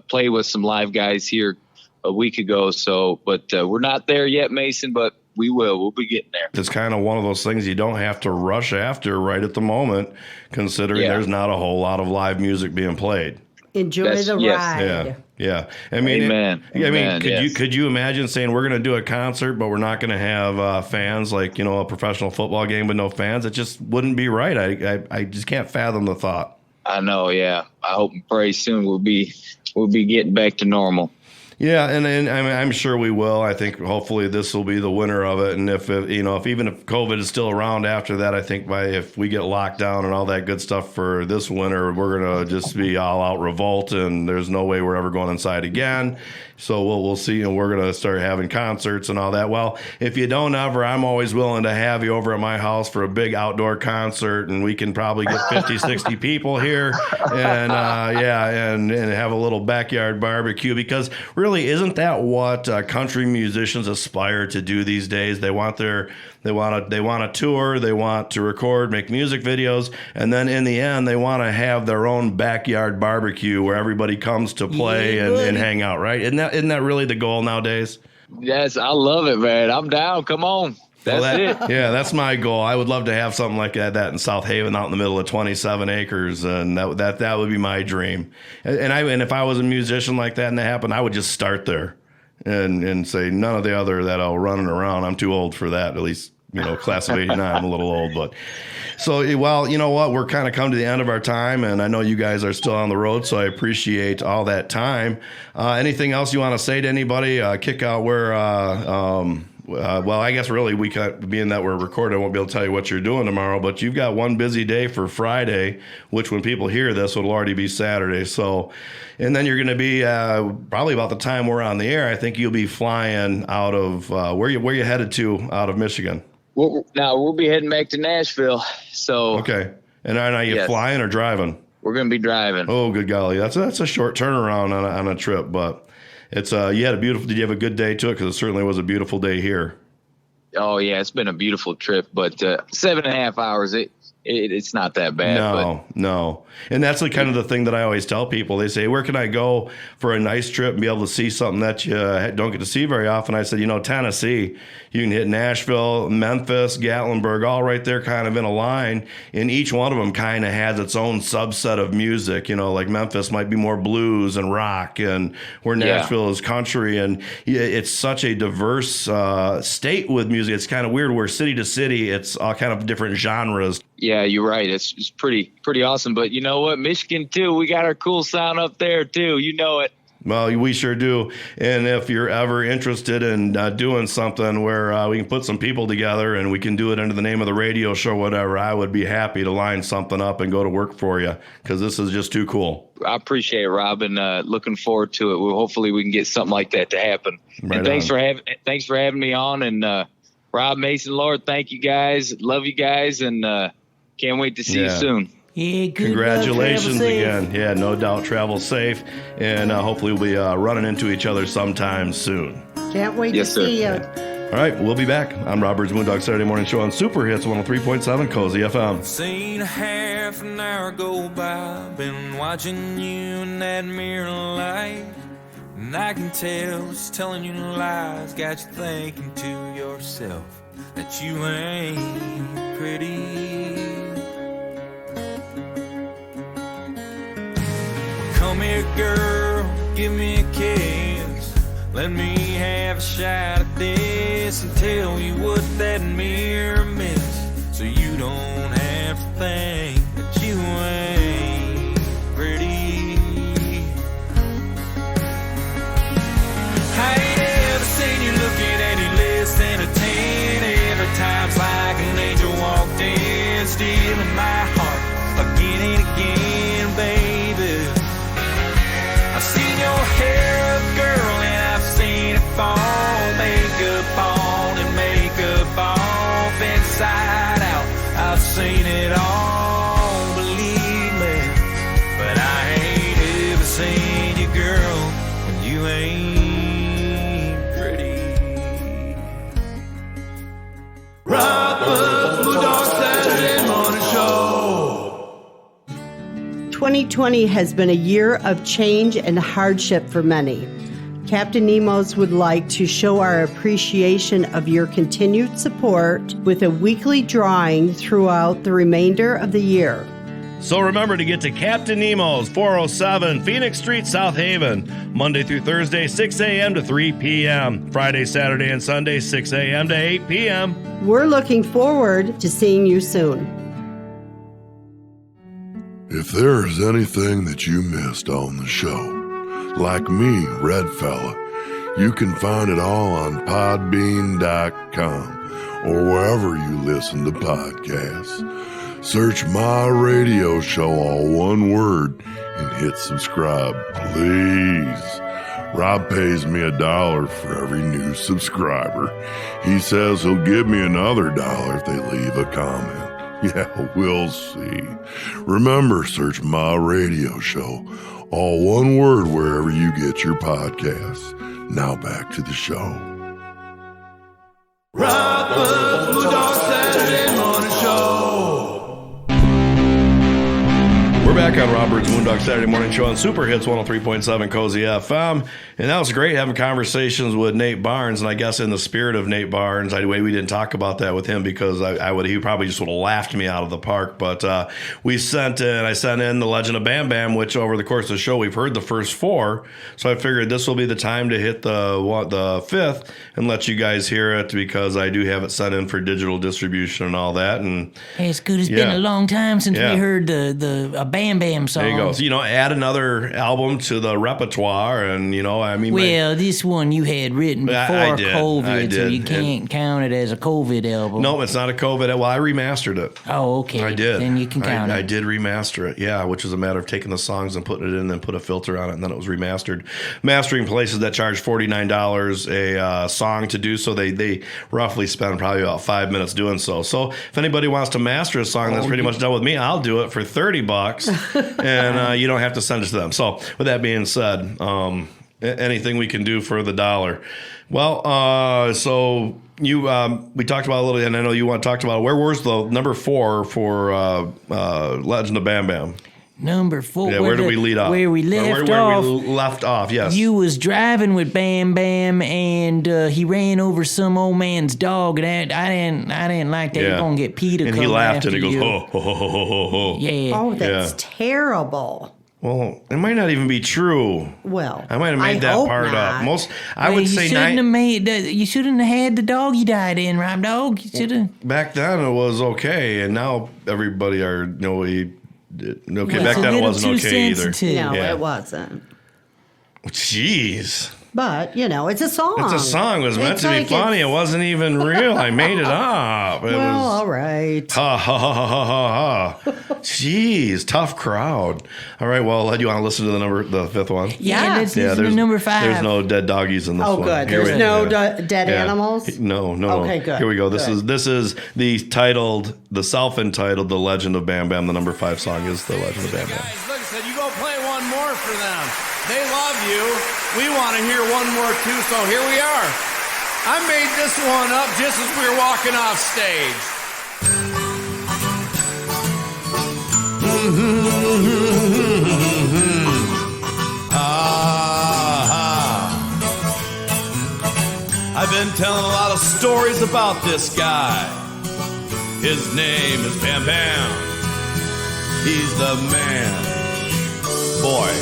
play with some live guys here a week ago. So, but we're not there yet, Mason, but we will. We'll be getting there. It's kind of one of those things you don't have to rush after right at the moment, considering there's not a whole lot of live music being played. Enjoy the ride. Yeah. Yeah. I mean, Amen. Could you imagine saying we're going to do a concert, but we're not going to have fans, like, a professional football game with no fans? It just wouldn't be right. I just can't fathom the thought. I know. Yeah. I hope and pray soon we'll be getting back to normal. Yeah, and I'm sure we will. I think hopefully this will be the winner of it. And if even if COVID is still around after that, I think if we get locked down and all that good stuff for this winter, we're gonna just be all out revolt, and there's no way we're ever going inside again. So we'll see, and we're gonna start having concerts and all that. Well, if you don't ever, I'm always willing to have you over at my house for a big outdoor concert, and we can probably get 50, 60 people here, and and have a little backyard barbecue, because really, isn't that what country musicians aspire to do these days? They want to tour, they want to record, make music videos, and then in the end, they want to have their own backyard barbecue where everybody comes to play and hang out, right? Isn't that really the goal nowadays? Yes, I love it, man. I'm down. Come on. That's it. Yeah, that's my goal. I would love to have something like that in South Haven, out in the middle of 27 acres, and that would be my dream. And if I was a musician like that and that happened, I would just start there and say none of the other that I'll running around. I'm too old for that. At least, class of 89. I'm a little old, but so, well, you know what? We're kind of come to the end of our time, and I know you guys are still on the road, so I appreciate all that time. Anything else you want to say to anybody? Kick out where. Well, I guess really being that we're recording, I won't be able to tell you what you're doing tomorrow, but you've got one busy day for Friday, which when people hear this, it'll already be Saturday. So, and then you're going to be probably about the time we're on the air, I think you'll be flying out of where you headed to out of Michigan? We'll be heading back to Nashville. So okay, and are you flying or driving? We're going to be driving. Oh, good golly, that's a short turnaround on a trip, but. It's did you have a good day to it? Because it certainly was a beautiful day here. Oh yeah, it's been a beautiful trip, but 7.5 hours, it's not that bad. No. And that's kind of the thing that I always tell people. They say, where can I go for a nice trip and be able to see something that you don't get to see very often? I said, Tennessee, you can hit Nashville, Memphis, Gatlinburg, all right there kind of in a line. And each one of them kind of has its own subset of music. Like Memphis might be more blues and rock, and where Nashville is country. And it's such a diverse state with music. It's kind of weird where city to city, it's all kind of different genres. Yeah, you're right. It's pretty awesome. But you know what? Michigan, too, we got our cool sound up there, too. You know it. Well, we sure do. And if you're ever interested in doing something where we can put some people together and we can do it under the name of the radio show, whatever, I would be happy to line something up and go to work for you, because this is just too cool. I appreciate it, Rob, and looking forward to it. Hopefully we can get something like that to happen. Right, and thanks for having me on. And Rob, Mason, Lord, thank you guys. Love you guys, and can't wait to see you soon. Yeah, congratulations again. Yeah, no doubt. Travel safe, and hopefully we'll be running into each other sometime soon. Can't wait to see you. All right, we'll be back on Rob Byrd's Moondog Saturday Morning Show on Super Hits 103.7 Cozy FM. Seen a half an hour go by, been watching you in that mirror light, and I can tell it's telling you lies, got you thinking to yourself that you ain't pretty. Come here, girl, give me a kiss. Let me have a shot at this and tell you what that mirror missed, so you don't have to think that you ain't pretty. I ain't ever seen you looking any less than a 10. Every time's like an angel walked in, stealing my heart again and again, baby. I've seen your hair up, girl, and I've seen it fall. Makeup on and makeup off, inside out. I've seen it all, believe me. But I ain't ever seen you, girl, when you ain't pretty. Rob Byrd's Moondog Saturday Morning Show. 2020 has been a year of change and hardship for many. Captain Nemo's would like to show our appreciation of your continued support with a weekly drawing throughout the remainder of the year. So remember to get to Captain Nemo's, 407 Phoenix Street, South Haven, Monday through Thursday, 6 a.m. to 3 p.m. Friday, Saturday, and Sunday, 6 a.m. to 8 p.m. We're looking forward to seeing you soon. If there is anything that you missed on the show, like me, Red Fella, you can find it all on podbean.com or wherever you listen to podcasts. Search My Radio Show, all one word, and hit subscribe, please. Rob pays me $1 for every new subscriber. He says he'll give me another $1 if they leave a comment. Yeah, we'll see. Remember, search My Radio Show, all one word, wherever you get your podcasts. Now back to the show. Robert's Moondog Saturday morning show. We're back on Robert's Moondog Saturday morning show on Super Hits 103.7 Cozy FM. And that was great having conversations with Nate Barnes. And I guess in the spirit of Nate Barnes, we didn't talk about that with him because he probably just would have laughed me out of the park. But I sent in The Legend of Bam Bam, which over the course of the show, we've heard the first 4. So I figured this will be the time to hit the 5th and let you guys hear it because I do have it sent in for digital distribution and all that. And hey, it's good. It's been a long time since we heard the Bam Bam song. There you go. So, add another album to the repertoire and, this one you had written before COVID, so you can't count it as a COVID album. No, it's not a COVID. Well, I remastered it. Oh, okay. I did. Then you can count it. I did remaster it, yeah, which is a matter of taking the songs and putting it in and then put a filter on it, and then it was remastered. Mastering places that charge $49 a song to do so, they roughly spend probably about 5 minutes doing so. So if anybody wants to master a song that's pretty much done with me, I'll do it for $30, and you don't have to send it to them. So with that being said, anything we can do for the $1. Well, so we talked about a little, and I know you talked about where was the number 4 for Legend of Bam Bam. Number 4. Yeah, where did we lead off? Where we left off. Where we left off, yes. You was driving with Bam Bam, and he ran over some old man's dog, and I didn't like that. You're gonna get Peter. And he laughed, and he goes, ho, ho, ho, ho, ho, ho. Yeah. Oh, that's terrible. Well, it might not even be true. Well, I might have made that part not. up. I would say you shouldn't have had the dog you died in, Rob Dog. You should have. Back then it was okay, and now everybody back then it wasn't okay either. No, it wasn't. Jeez. But, it's a song. It's a song. It was meant to be funny. It wasn't even real. I made it up. All right. Ha, ha, ha, ha, ha, ha. Jeez, tough crowd. All right, well, do you want to listen to the 5th one? Yeah, let's listen to number 5. There's no dead doggies in this one. Oh, good. There's no dead animals? No. Okay, good. Here we go. This is the self-entitled The Legend of Bam Bam. The number 5 song is The Legend of Bam Bam. Guys, look, I said, you go play one more for them. They love you. We want to hear one more too, so here we are. I made this one up just as we were walking off stage. I've been telling a lot of stories about this guy. His name is Bam Bam. He's the man. Boy.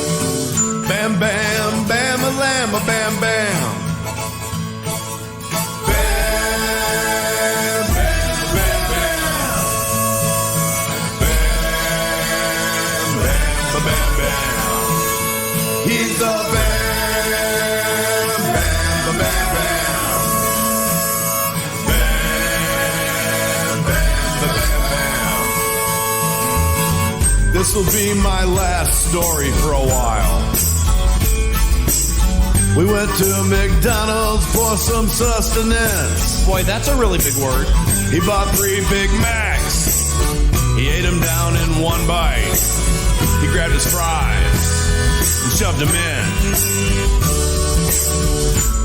Bam, bam, bam, a lamb, a bam, bam. Bam, bam, bam, bam. Bam, bam, bam, bam. He's a bam, bam, bam, bam. Bam, bam, bam, bam. This will be my last story for a while. We went to McDonald's for some sustenance. Boy, that's a really big word. He bought 3 Big Macs. He ate them down in one bite. He grabbed his fries and shoved them in.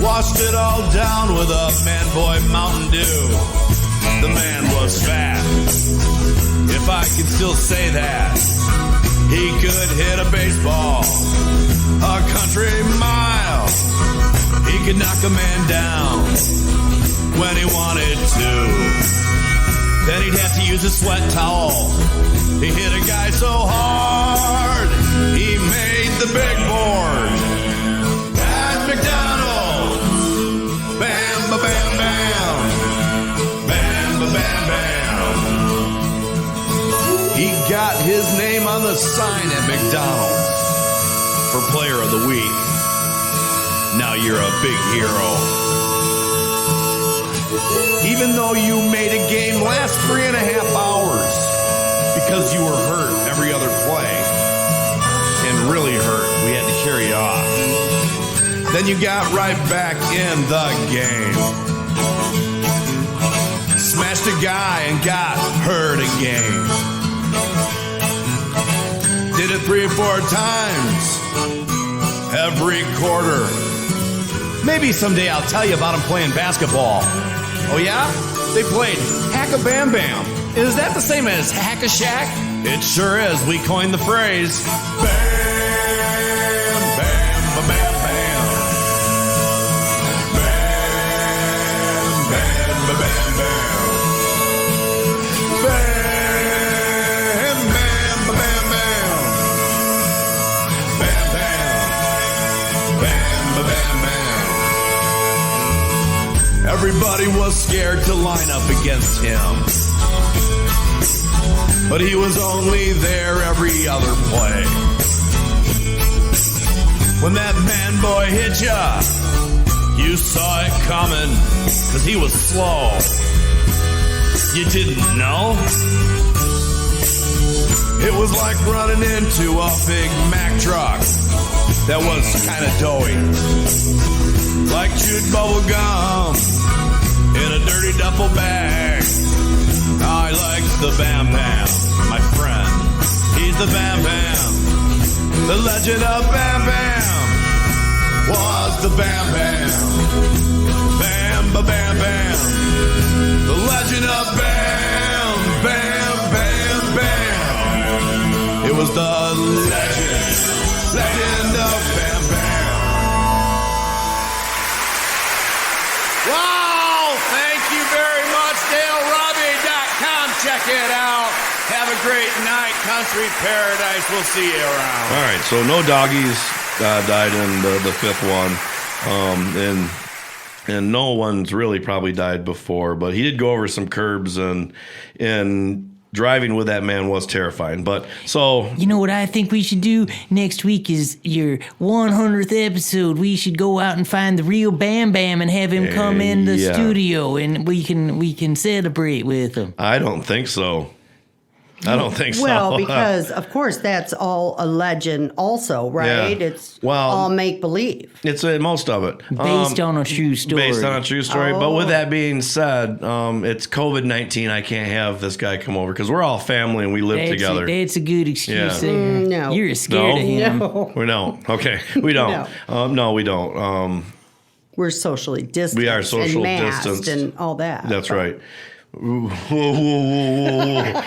Washed it all down with a Man Boy Mountain Dew. The man was fat, if I can still say that. He could hit a baseball a country mile. could knock a man down when he wanted to. Then he'd have to use a sweat towel. He hit a guy so hard, he made the big board. At McDonald's, bam, ba, bam, bam, bam, ba, bam, bam. He got his name on the sign at McDonald's for Player of the Week. Now you're a big hero. Even though you made a game last 3.5 hours because you were hurt every other play and really hurt, we had to carry you off. Then you got right back in the game. Smashed a guy and got hurt again. Did it 3 or 4 times every quarter. Maybe someday I'll tell you about him playing basketball. Oh yeah? They played Hack-a-Bam-Bam. Is that the same as Hack-a-Shack? It sure is. We coined the phrase. Bam, bam, ba-bam, bam. Bam, bam, ba-bam, bam. Bam, bam, ba-bam, bam. Bam, bam. Bam, ba-bam, bam. Everybody was scared to line up against him. But he was only there every other play. When that man boy hit ya, you saw it coming, 'cause he was slow. You didn't know? It was like running into a Big Mac truck that was kind of doughy. Like chewed bubble gum in a dirty duffel bag. I liked the Bam Bam, my friend. He's the Bam Bam. The legend of Bam Bam was the Bam Bam. Bam, ba, bam, bam. The legend of Bam, Bam, Bam, Bam. It was the legend of Bam Bam. Wow, thank you very much, DaleRobbie.com. Check it out. Have a great night, Country Paradise. We'll see you around. All right, so no doggies died in the fifth one, and no one's really probably died before. But he did go over some curbs, and driving with that man was terrifying. But so You know what I think we should do next week is your 100th episode. We should go out and find the real Bam Bam and have him come in the studio, and we can celebrate with him. I don't think so. I don't think so. Well, because, of course, that's all a legend also, right? Yeah. It's Well, all make-believe. It's most of it. Based on a true story. Based on a true story. But with that being said, it's COVID-19. I can't have this guy come over because we're all family and we live together. That's a good excuse Yeah. there. No. You're scared of him. No. We don't. Okay. We don't. No, we don't. We're socially distanced. We are social and masked distanced. and all that. That's right. Whoa, whoa, whoa,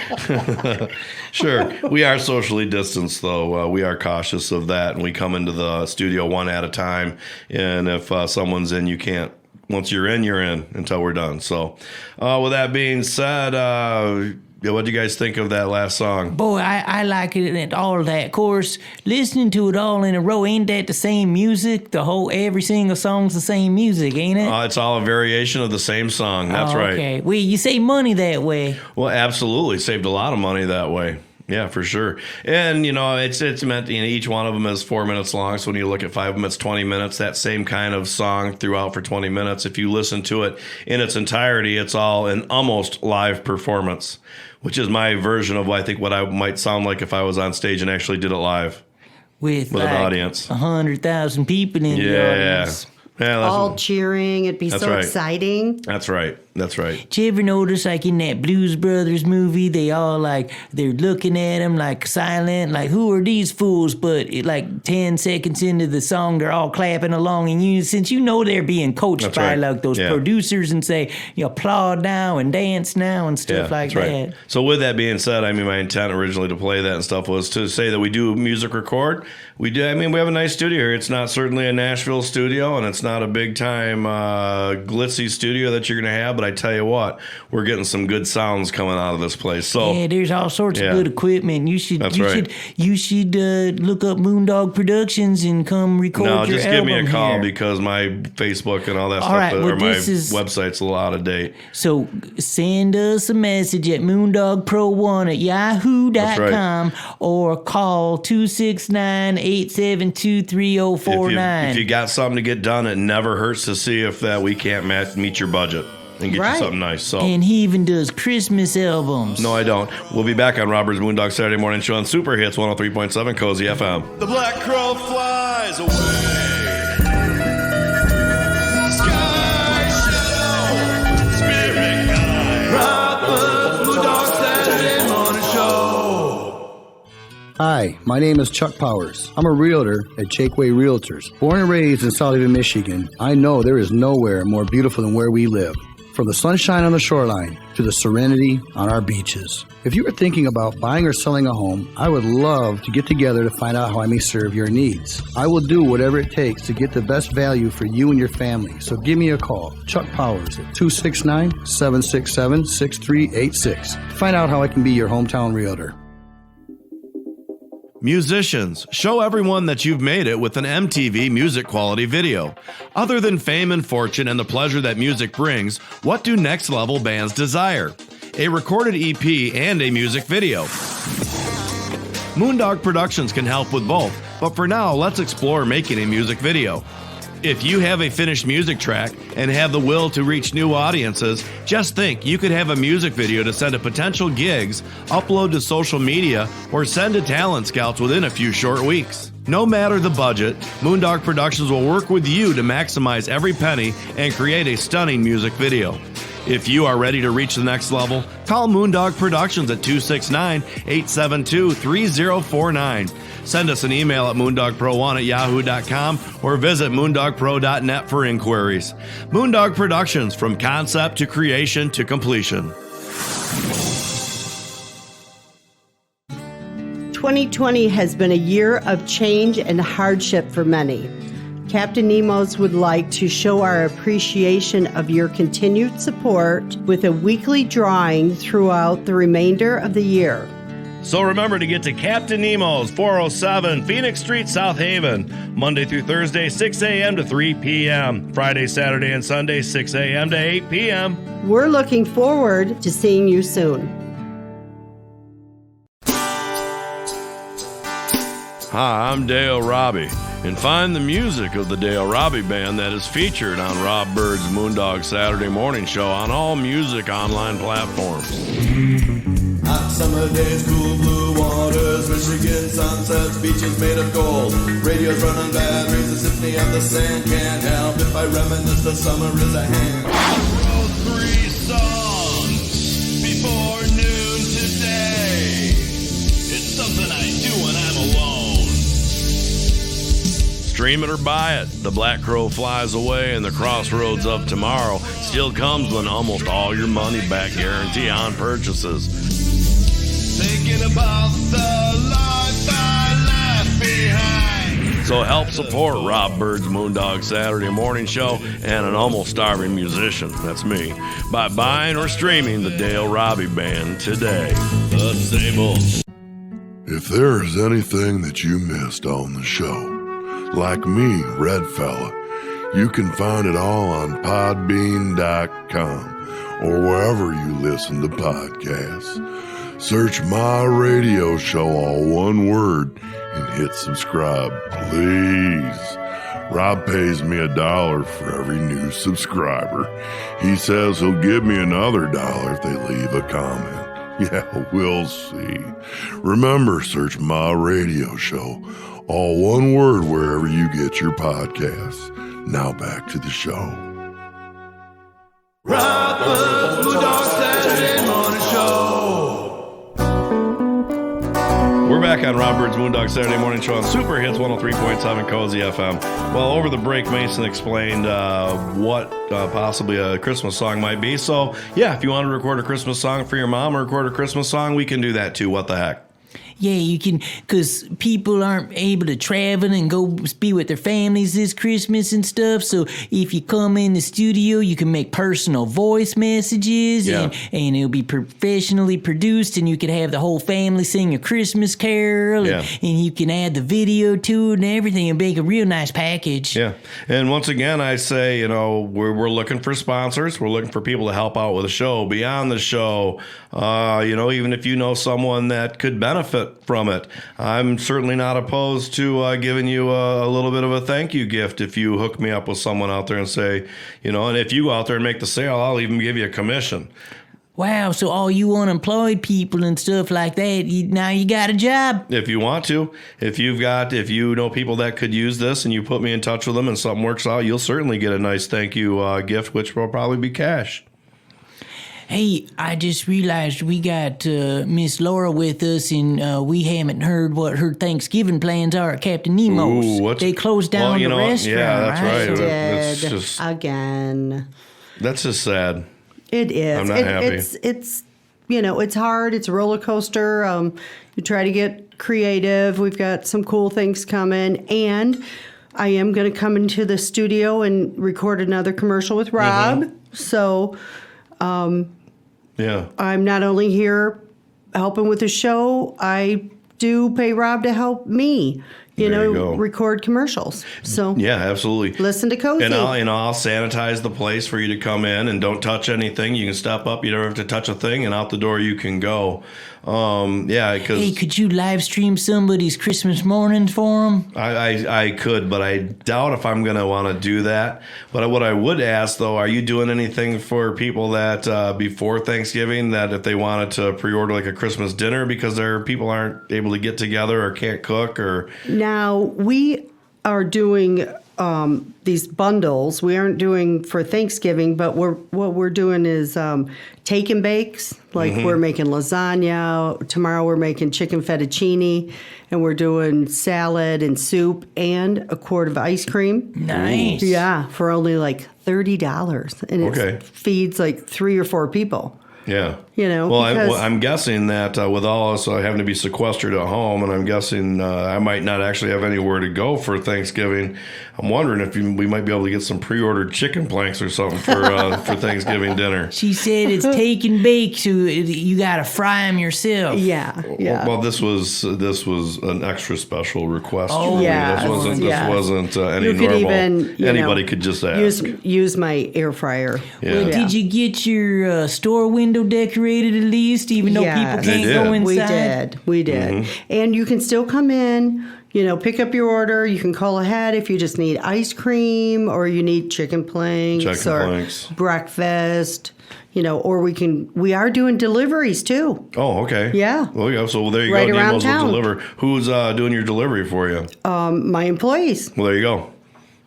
whoa. Sure. We are socially distanced, though. We are cautious of that, and we come into the studio one at a time. And if someone's in, you can't. Once you're in until we're done. So, with that being said, what do you guys think of that last song? Boy, I like it and all that. Of course, listening to it all in a row, ain't that the same music? Every single song's the same music, ain't it? It's all a variation of the same song. That's right. Okay. Well, you save money that way. Well, absolutely. Saved a lot of money that way. Yeah, for sure. And, it's meant, each one of them is 4 minutes long. So when you look at 5 of them, it's 20 minutes. That same kind of song throughout for 20 minutes. If you listen to it in its entirety, it's all an almost live performance, which is my version of what I might sound like if I was on stage and actually did it live With an audience. 100,000 people in the audience. Yeah, all cheering. It'd be so right. exciting. That's right. That's right. Did you ever notice, like in that Blues Brothers movie, they all like, they're looking at him like silent, like, who are these fools? But like 10 seconds into the song, they're all clapping along. And since you know they're being coached by like those producers and say, applaud now and dance now and stuff like that. Right. So with that being said, I mean, my intent originally to play that and stuff was to say that we do music record. We do. I mean, we have a nice studio here. It's not certainly a Nashville studio, and it's not a big time glitzy studio that you're going to have. But I tell you what, we're getting some good sounds coming out of this place. So there's all sorts of good equipment. You should look up Moondog Productions and come record your album. No, just give me a call here. Because my Facebook and all that stuff, right, or my website's a little out of date. So send us a message at moondogpro1@yahoo.com or call 269-872-3049. If you got something to get done, it never hurts to see if that we can't meet your budget and get you something nice. So, and he even does Christmas albums. No, I don't. We'll be back on Robert's Moondog Saturday morning show on Super Hits 103.7 Cozy FM. The black crow flies away. Hi, my name is Chuck Powers. I'm a realtor at Jakeway Realtors. Born and raised in South Haven, Michigan, I know there is nowhere more beautiful than where we live. From the sunshine on the shoreline to the serenity on our beaches. If you are thinking about buying or selling a home, I would love to get together to find out how I may serve your needs. I will do whatever it takes to get the best value for you and your family. So give me a call, Chuck Powers at 269-767-6386. Find out how I can be your hometown realtor. Musicians, show everyone that you've made it with an MTV music quality video. Other than fame and fortune and the pleasure that music brings, what do next level bands desire? A recorded EP and a music video. Moondog Productions can help with both, but for now, let's explore making a music video. If you have a finished music track and have the will to reach new audiences, just think you could have a music video to send to potential gigs, upload to social media, or send to talent scouts within a few short weeks. No matter the budget, Moondog Productions will work with you to maximize every penny and create a stunning music video. If you are ready to reach the next level, call Moondog Productions at 269-872-3049. Send us an email at moondogpro1@yahoo.com or visit moondogpro.net for inquiries. Moondog Productions, from concept to creation to completion. 2020 has been a year of change and hardship for many. Captain Nemo's would like to show our appreciation of your continued support with a weekly drawing throughout the remainder of the year. So remember to get to Captain Nemo's, 407 Phoenix Street, South Haven, Monday through Thursday, 6 a.m. to 3 p.m., Friday, Saturday, and Sunday, 6 a.m. to 8 p.m. We're looking forward to seeing you soon. Hi, I'm Dale Robbie, and find the music of the Dale Robbie Band that is featured on Rob Byrd's Moondog Saturday morning show on all music online platforms. Hot summer days, cool blue waters, Michigan sunsets, beaches made of gold. Radios running bad, raise a symphony of the sand. Can't help if I reminisce, the summer is a hand. I wrote 3 songs before noon today. It's something I do when I'm alone. Stream it or buy it. The Black Crow Flies Away and the Crossroads of Tomorrow still comes with an almost all your money back guarantee on purchases. Thinking about the life I left behind. So help support Rob Byrd's Moondog Saturday morning show and an almost starving musician, that's me, by buying or streaming the Dale Robbie Band today. The same old. If there is anything that you missed on the show, like me, Red Fella, you can find it all on podbean.com or wherever you listen to podcasts. Search My Radio Show, all one word, and hit subscribe, please. Rob pays me $1 for every new subscriber. He says he'll give me another $1 if they leave a comment. Yeah, we'll see. Remember, search My Radio Show, all one word, wherever you get your podcasts. Now back to the show. Rockford's Moondog Saturday Morning Show. We're back on Rob Byrd's Moondog Saturday Morning Show on Super Hits 103.7 Cozy FM. Well, over the break, Mason explained what possibly a Christmas song might be. So, yeah, if you want to record a Christmas song for your mom or record a Christmas song, we can do that too. What the heck? Yeah, you can, because people aren't able to travel and go be with their families this Christmas and stuff. So if you come in the studio, you can make personal voice messages and it'll be professionally produced, and you can have the whole family sing a Christmas carol and you can add the video to it and everything and make a real nice package. Yeah. And once again, I say, we're looking for sponsors. We're looking for people to help out with the show, beyond the show. Even if you know someone that could benefit from it, I'm certainly not opposed to giving you a little bit of a thank you gift if you hook me up with someone out there and say, and if you go out there and make the sale, I'll even give you a commission. Wow, so all you unemployed people and stuff like that, now you got a job. If you want to, if you know people that could use this and you put me in touch with them and something works out, you'll certainly get a nice thank you gift, which will probably be cash. Hey, I just realized we got Miss Laura with us, and we haven't heard what her Thanksgiving plans are at Captain Nemo's. Ooh, they closed down the restaurant. Yeah, that's right. Did It's just, again. That's just sad. It is. I'm not happy. It's it's hard. It's a roller coaster. You try to get creative. We've got some cool things coming, and I am going to come into the studio and record another commercial with Rob. Mm-hmm. So. I'm not only here helping with the show, I do pay Rob to help me, record commercials. So yeah, absolutely. Listen to Cozy. And I'll sanitize the place for you to come in and don't touch anything. You can step up. You don't have to touch a thing, and out the door you can go. Hey, could you live stream somebody's Christmas morning for them? I could, but I doubt if I'm going to want to do that. But what I would ask, though, are you doing anything for people that before Thanksgiving, that if they wanted to pre-order like a Christmas dinner because their people aren't able to get together or can't cook? Or now we are doing these bundles. We aren't doing for Thanksgiving, but what we're doing is take and bakes. Like we're making lasagna. Tomorrow we're making chicken fettuccine, and we're doing salad and soup and a quart of ice cream. Nice. Yeah, for only like $30, and it feeds like 3 or 4 people. Yeah. I'm guessing that with all us having to be sequestered at home, and I'm guessing I might not actually have anywhere to go for Thanksgiving. I'm wondering if we might be able to get some pre-ordered chicken planks or something for Thanksgiving dinner. She said it's take and bake, so you got to fry them yourself. Yeah. Well, this was an extra special request. Oh, yeah. This wasn't any you could normal. Even, anybody could just ask. Use my air fryer. Yeah. Well, did you get your store window decorated at least, even though people can't go inside? We did. Mm-hmm. And you can still come in, pick up your order. You can call ahead if you just need ice cream or you need chicken planks or breakfast, or we are doing deliveries too. Oh, okay. Yeah. Well, yeah, so there you right go. Around Nemos town. will deliver. Who's doing your delivery for you? My employees. Well, there you go.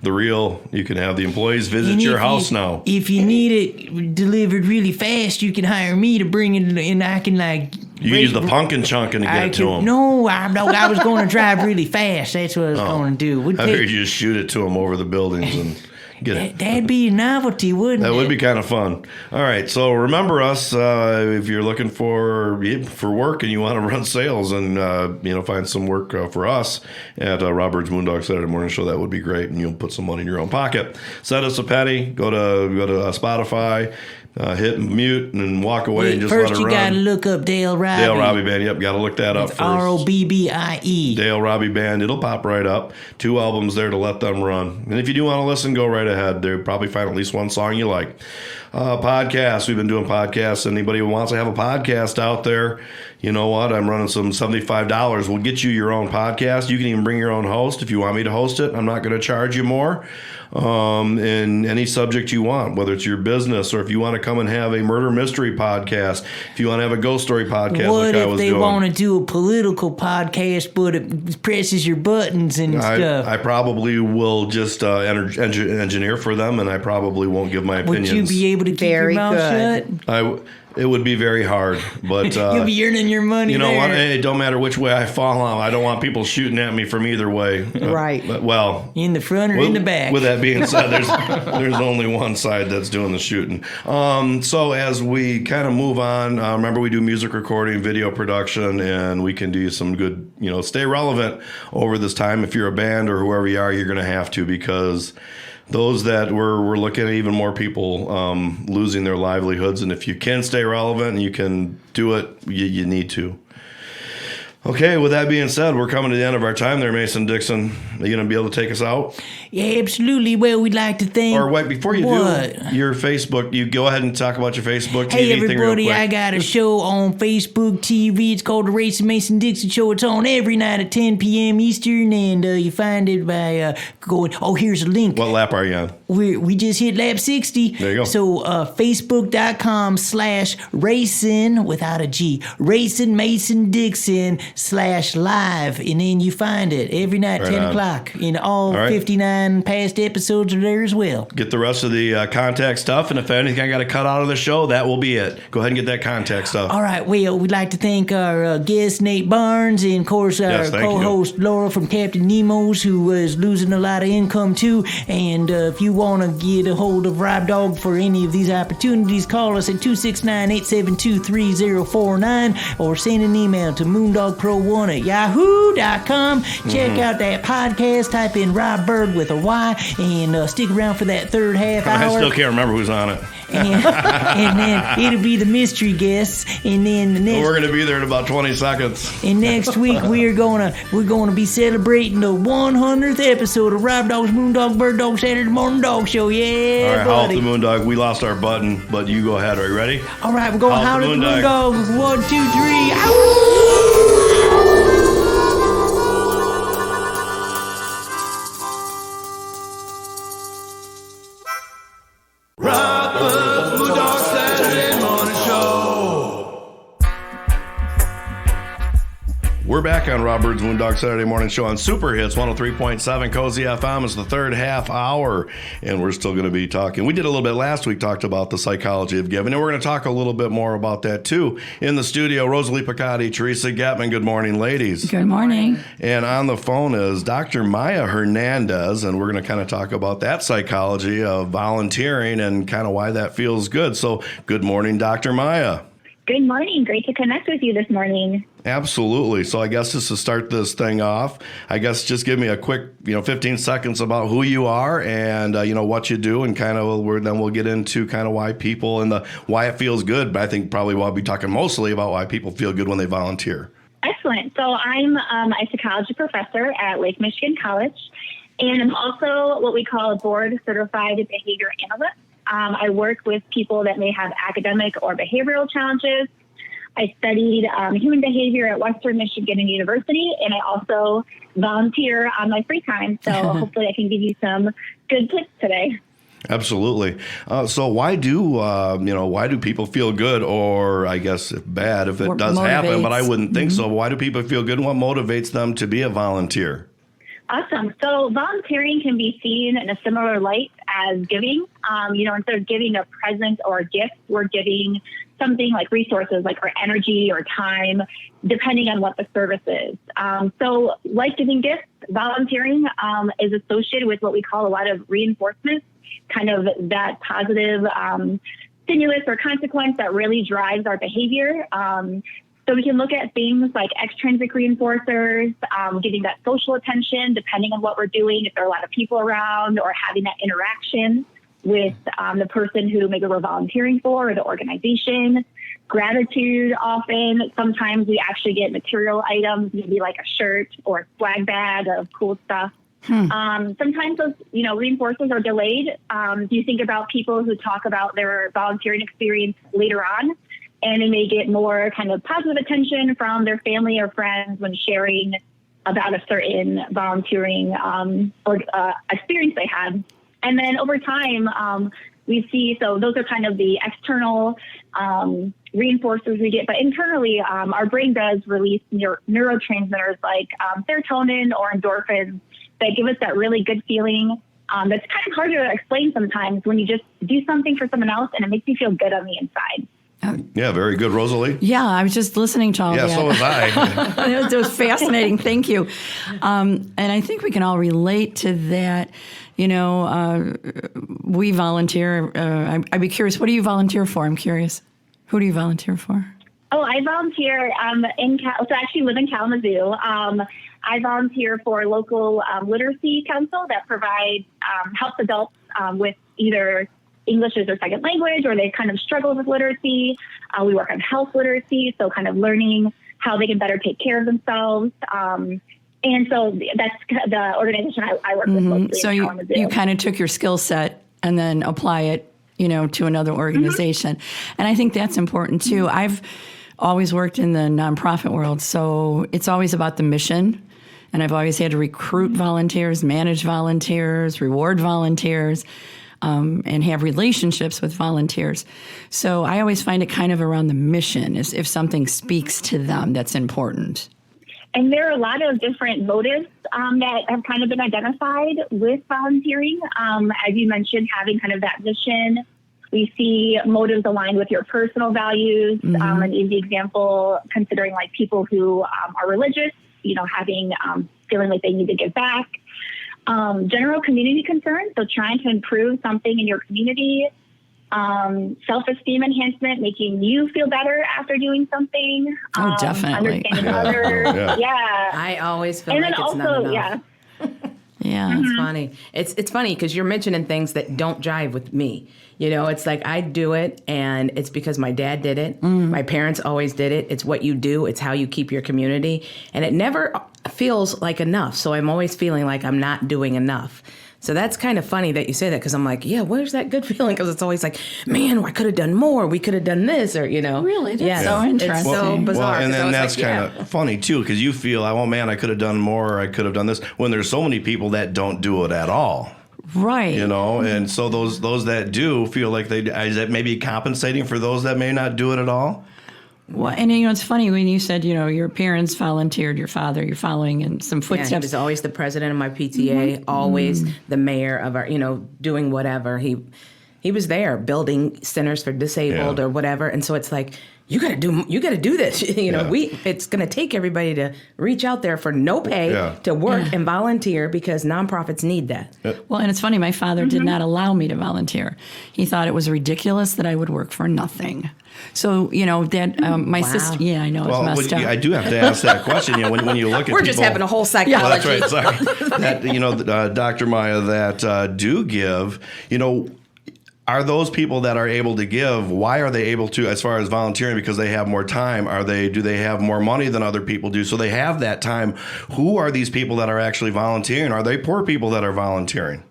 You can have the employees visit your house now. If you need it delivered really fast, you can hire me to bring it, and I can You use the pumpkin chunkin to get it to them. No, I was going to drive really fast. That's what I was going to do. I figured you just shoot it to them over the buildings and get it. That'd be a novelty, wouldn't it? That would be kind of fun. All right, so remember us if you're looking for work and you want to run sales and find some work for us at Rob Byrd's Moondog Saturday Morning Show. That would be great, and you'll put some money in your own pocket. Send us a penny. Go to Spotify. Hit mute and walk away and just let it run. First, you got to look up Dale Robbie. Dale Robbie Band. Yep, got to look that up first. Robbie. Dale Robbie Band. It'll pop right up. 2 albums there to let them run. And if you do want to listen, go right ahead. They'll probably find at least one song you like. Podcasts. We've been doing podcasts. Anybody who wants to have a podcast out there, you know what? I'm running some $75. We'll get you your own podcast. You can even bring your own host if you want me to host it. I'm not going to charge you more. In any subject you want, whether it's your business or if you want to come and have a murder mystery podcast, if you want to have a ghost story podcast what like I was doing. What if they want to do a political podcast, but it presses your buttons and stuff? I probably will just engineer for them, and I probably won't give my opinions. Would you be able able to keep Very your mouth good. shut? It would be very hard, but You'll be earning your money. you know there. what? Hey, it don't matter which way I fall on. I don't want people shooting at me from either way. Right. But, well, In the front or in the back? With that being said, there's only one side that's doing the shooting. So as we kind of move on, remember we do music recording, video production, and we can do some good, stay relevant over this time. If you're a band or whoever you are, you're going to have to, because those that we're looking at even more people losing their livelihoods. And if you can stay relevant and you can do it, you need to. Okay, with that being said, we're coming to the end of our time there, Mason Dixon. Are you going to be able to take us out? Yeah, absolutely. Well, we'd like to thank... Or wait, before you What? do, your Facebook, you go ahead and talk about your Facebook TV Hey, thing real everybody, quick. I got a show on Facebook TV. It's called The Racing Mason Dixon Show. It's on every night at 10 p.m. Eastern, and you find it by going... Oh, here's a link. What lap are you on? We just hit lap 60. There you go. So, Facebook.com/racing, without a G, Racing Mason Dixon /live, and then you find it every night, Right 10 on. o'clock. And all right. 59 past episodes are there as well. Get the rest of the contact stuff, and if anything I got to cut out of the show, that will be it. Go ahead and get that contact stuff. All right, well, we'd like to thank our guest, Nate Barnes, and, of course, our Yes, thank you. co-host, Laura from Captain Nemo's, who is losing a lot of income, too. And if you want to get a hold of Rob Dog for any of these opportunities, call us at 269-872-3049 or send an email to moondogpro1@yahoo.com. Check out that podcast. Type in Rob Byrd with a Y and stick around for that third half I hour. still can't remember who's on it. And then it'll be the mystery guests. And then the next... We're going to be there in about 20 seconds. And next week we're gonna be celebrating the 100th episode of Rob Dog's Moondog Bird Dog Saturday Morning Dog Show. Yeah, All right, howl at buddy. the Moondog. We lost our button, but you go ahead. Are you ready? All right, we're going Howl howl at at the the Moondog. Moondog. 1, 2, 3. Ow! Robert's Moondog Saturday Morning Show. We're back on Rob Byrd's Moondog Saturday Morning Show on Super Hits 103.7 Cozy FM. It's the third half hour, and we're still going to be talking. We did a little bit last week, talked about the psychology of giving, and we're going to talk a little bit more about that too. In the studio, Rosalie Picotti, Teresa Getman. Good morning, ladies. Good morning. And on the phone is Dr. Maya Hernandez, and we're going to kind of talk about that psychology of volunteering and kind of why that feels good. So good morning, Dr. Maya. Good morning. Great to connect with you this morning. Absolutely. So I guess just to start this thing off, I guess just give me a quick, 15 seconds about who you are and, what you do, and kind of then we'll get into kind of why people and why it feels good. But I think probably we'll be talking mostly about why people feel good when they volunteer. Excellent. So I'm a psychology professor at Lake Michigan College, and I'm also what we call a board certified behavior analyst. I work with people that may have academic or behavioral challenges. I studied human behavior at Western Michigan University, and I also volunteer on my free time. So hopefully I can give you some good tips today. Absolutely. So why do people feel good, or I guess bad if it What does happen, but I motivates? wouldn't think so. Why do people feel good? What motivates them to be a volunteer? Awesome. So volunteering can be seen in a similar light as giving. Instead of giving a present or a gift, we're giving something like resources, like our energy or time, depending on what the service is. So like giving gifts, volunteering is associated with what we call a lot of reinforcement, kind of that positive stimulus or consequence that really drives our behavior. So we can look at things like extrinsic reinforcers, giving that social attention, depending on what we're doing, if there are a lot of people around, or having that interaction with the person who maybe we're volunteering for, or the organization. Gratitude often. Sometimes we actually get material items, maybe like a shirt or a swag bag of cool stuff. Sometimes those, reinforcers are delayed. You think about people who talk about their volunteering experience later on, and they may get more kind of positive attention from their family or friends when sharing about a certain volunteering or experience they had. And then over time, we see, so those are kind of the external reinforcers we get. But internally, our brain does release neurotransmitters like serotonin or endorphins that give us that really good feeling that's kind of harder to explain sometimes when you just do something for someone else and it makes you feel good on the inside. Yeah, very good, Rosalie. Yeah, I was just listening to all that. Yeah, so was I. It was fascinating. Thank you. And I think we can all relate to that. You know, we volunteer. I'd be curious, what do you volunteer for? I'm curious. Who do you volunteer for? Oh, I volunteer so I actually live in Kalamazoo. I volunteer for a local literacy council that provides helps adults with either English as their second language or they kind of struggle with literacy. We work on health literacy, so kind of learning how they can better take care of themselves. And so that's the organization I work with mostly. So you kind of took your skill set and then apply it, you know, to another organization. And I think that's important too. I've always worked in the nonprofit world, so it's always about the mission. And I've always had to recruit volunteers, manage volunteers, reward volunteers, and have relationships with volunteers. So I always find it kind of around the mission, if something speaks to them that's important. And there are a lot of different motives that have kind of been identified with volunteering. As you mentioned, having kind of that mission. We see motives aligned with your personal values. An easy example, considering like people who are religious, you know, having feeling like they need to give back. General community concerns, so trying to improve something in your community. Self-esteem enhancement, making you feel better after doing something. Oh, definitely. Understanding others. Yeah. I always feel and like then it's also, not enough. Yeah. It's funny. It's funny because you're mentioning things that don't jive with me. You know, it's like I do it, and it's because my dad did it. My parents always did it. It's what you do. It's how you keep your community. And it never feels like enough. So I'm always feeling like I'm not doing enough. So that's kind of funny that you say that because I'm like, yeah, where's that good feeling? Because it's always like, man, I could have done more. We could have done this, or, you know. Really? That's so interesting. It's so bizarre. Well, and then that's like, kind of funny, too, because you feel, oh, man, I could have done more, or I could have done this, when there's so many people that don't do it at all. Right. You know, and so those that do feel like is that maybe compensating for those that may not do it at all? Well, and you know, it's funny when you said, you know, your parents volunteered, your father, you're following in some footsteps. Yeah, he was always the president of my PTA, always the mayor of our, you know, doing whatever. He was there building centers for disabled or whatever. And so it's like, you got to do this. You know, it's going to take everybody to reach out there for no pay to work and volunteer because nonprofits need that. Well, and it's funny, my father did not allow me to volunteer. He thought it was ridiculous that I would work for nothing. So, you know, that my sister, I know, it's messed up. I do have to ask that question. You know, when you look at We're just having a whole psychology. Well, that's right. Sorry. That, you know, Dr. Maya, that do give, you know, are those people that are able to give, why are they able to, as far as volunteering, because they have more time? Do they have more money than other people do? So they have that time. Who are these people that are actually volunteering? Are they poor people that are volunteering?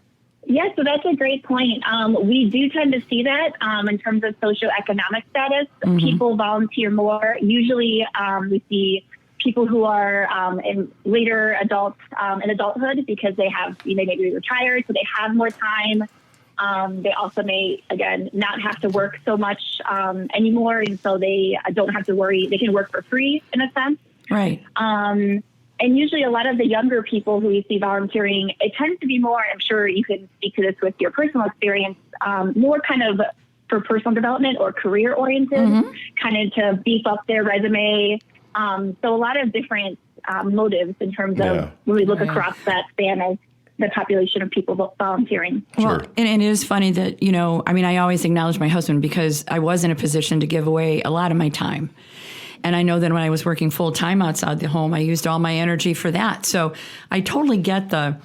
Yeah, so that's a great point. We do tend to see that in terms of socioeconomic status. People volunteer more. Usually we see people who are in later in adulthood because they may be retired, so they have more time. They also may, again, not have to work so much anymore, and so they don't have to worry. They can work for free, in a sense. Right. And usually a lot of the younger people who you see volunteering, it tends to be more, I'm sure you can speak to this with your personal experience, more kind of for personal development or career-oriented, kind of to beef up their resume. So a lot of different motives in terms of when we look across that span of the population of people volunteering. Well, and it is funny that, you know, I mean, I always acknowledge my husband because I was in a position to give away a lot of my time. And I know that when I was working full-time outside the home, I used all my energy for that. So I totally get the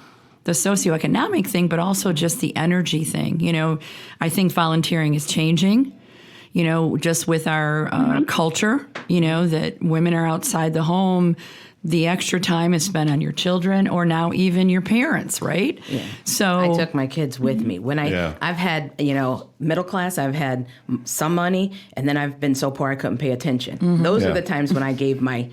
socioeconomic thing, but also just the energy thing. You know, I think volunteering is changing, you know, just with our culture, you know, that women are outside the home. The extra time is spent on your children or now even your parents, right? Yeah. So I took my kids with me. When I've had, you know, middle class, I've had some money, and then I've been so poor I couldn't pay attention. Those are the times when I gave my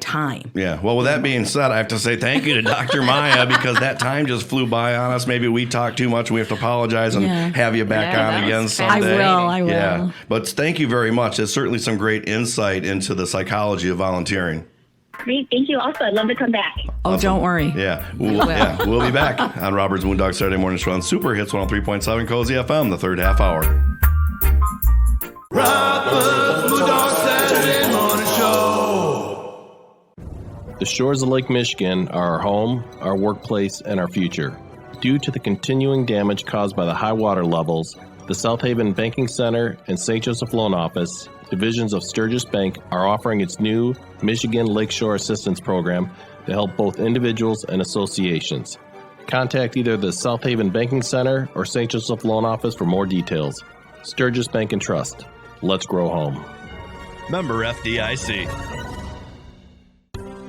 time. Yeah. Well, with that being said, I have to say thank you to Dr. Maya because that time just flew by on us. Maybe we talked too much. We have to apologize and have you back on again someday. I will. Yeah. But thank you very much. There's certainly some great insight into the psychology of volunteering. Great. Thank you also. I'd love to come back. Oh, don't worry. Yeah, we'll be back on Robert's Moondog Saturday Morning Show on Super Hits 103.7 Cozy FM, the third half hour. Robert's Moondog Saturday Morning Show. The shores of Lake Michigan are our home, our workplace, and our future. Due to the continuing damage caused by the high water levels, the South Haven Banking Center and St. Joseph Loan Office, divisions of Sturgis Bank, are offering its new Michigan Lakeshore Assistance Program to help both individuals and associations. Contact either the South Haven Banking Center or St. Joseph Loan Office for more details. Sturgis Bank and Trust. Let's grow home. Member FDIC.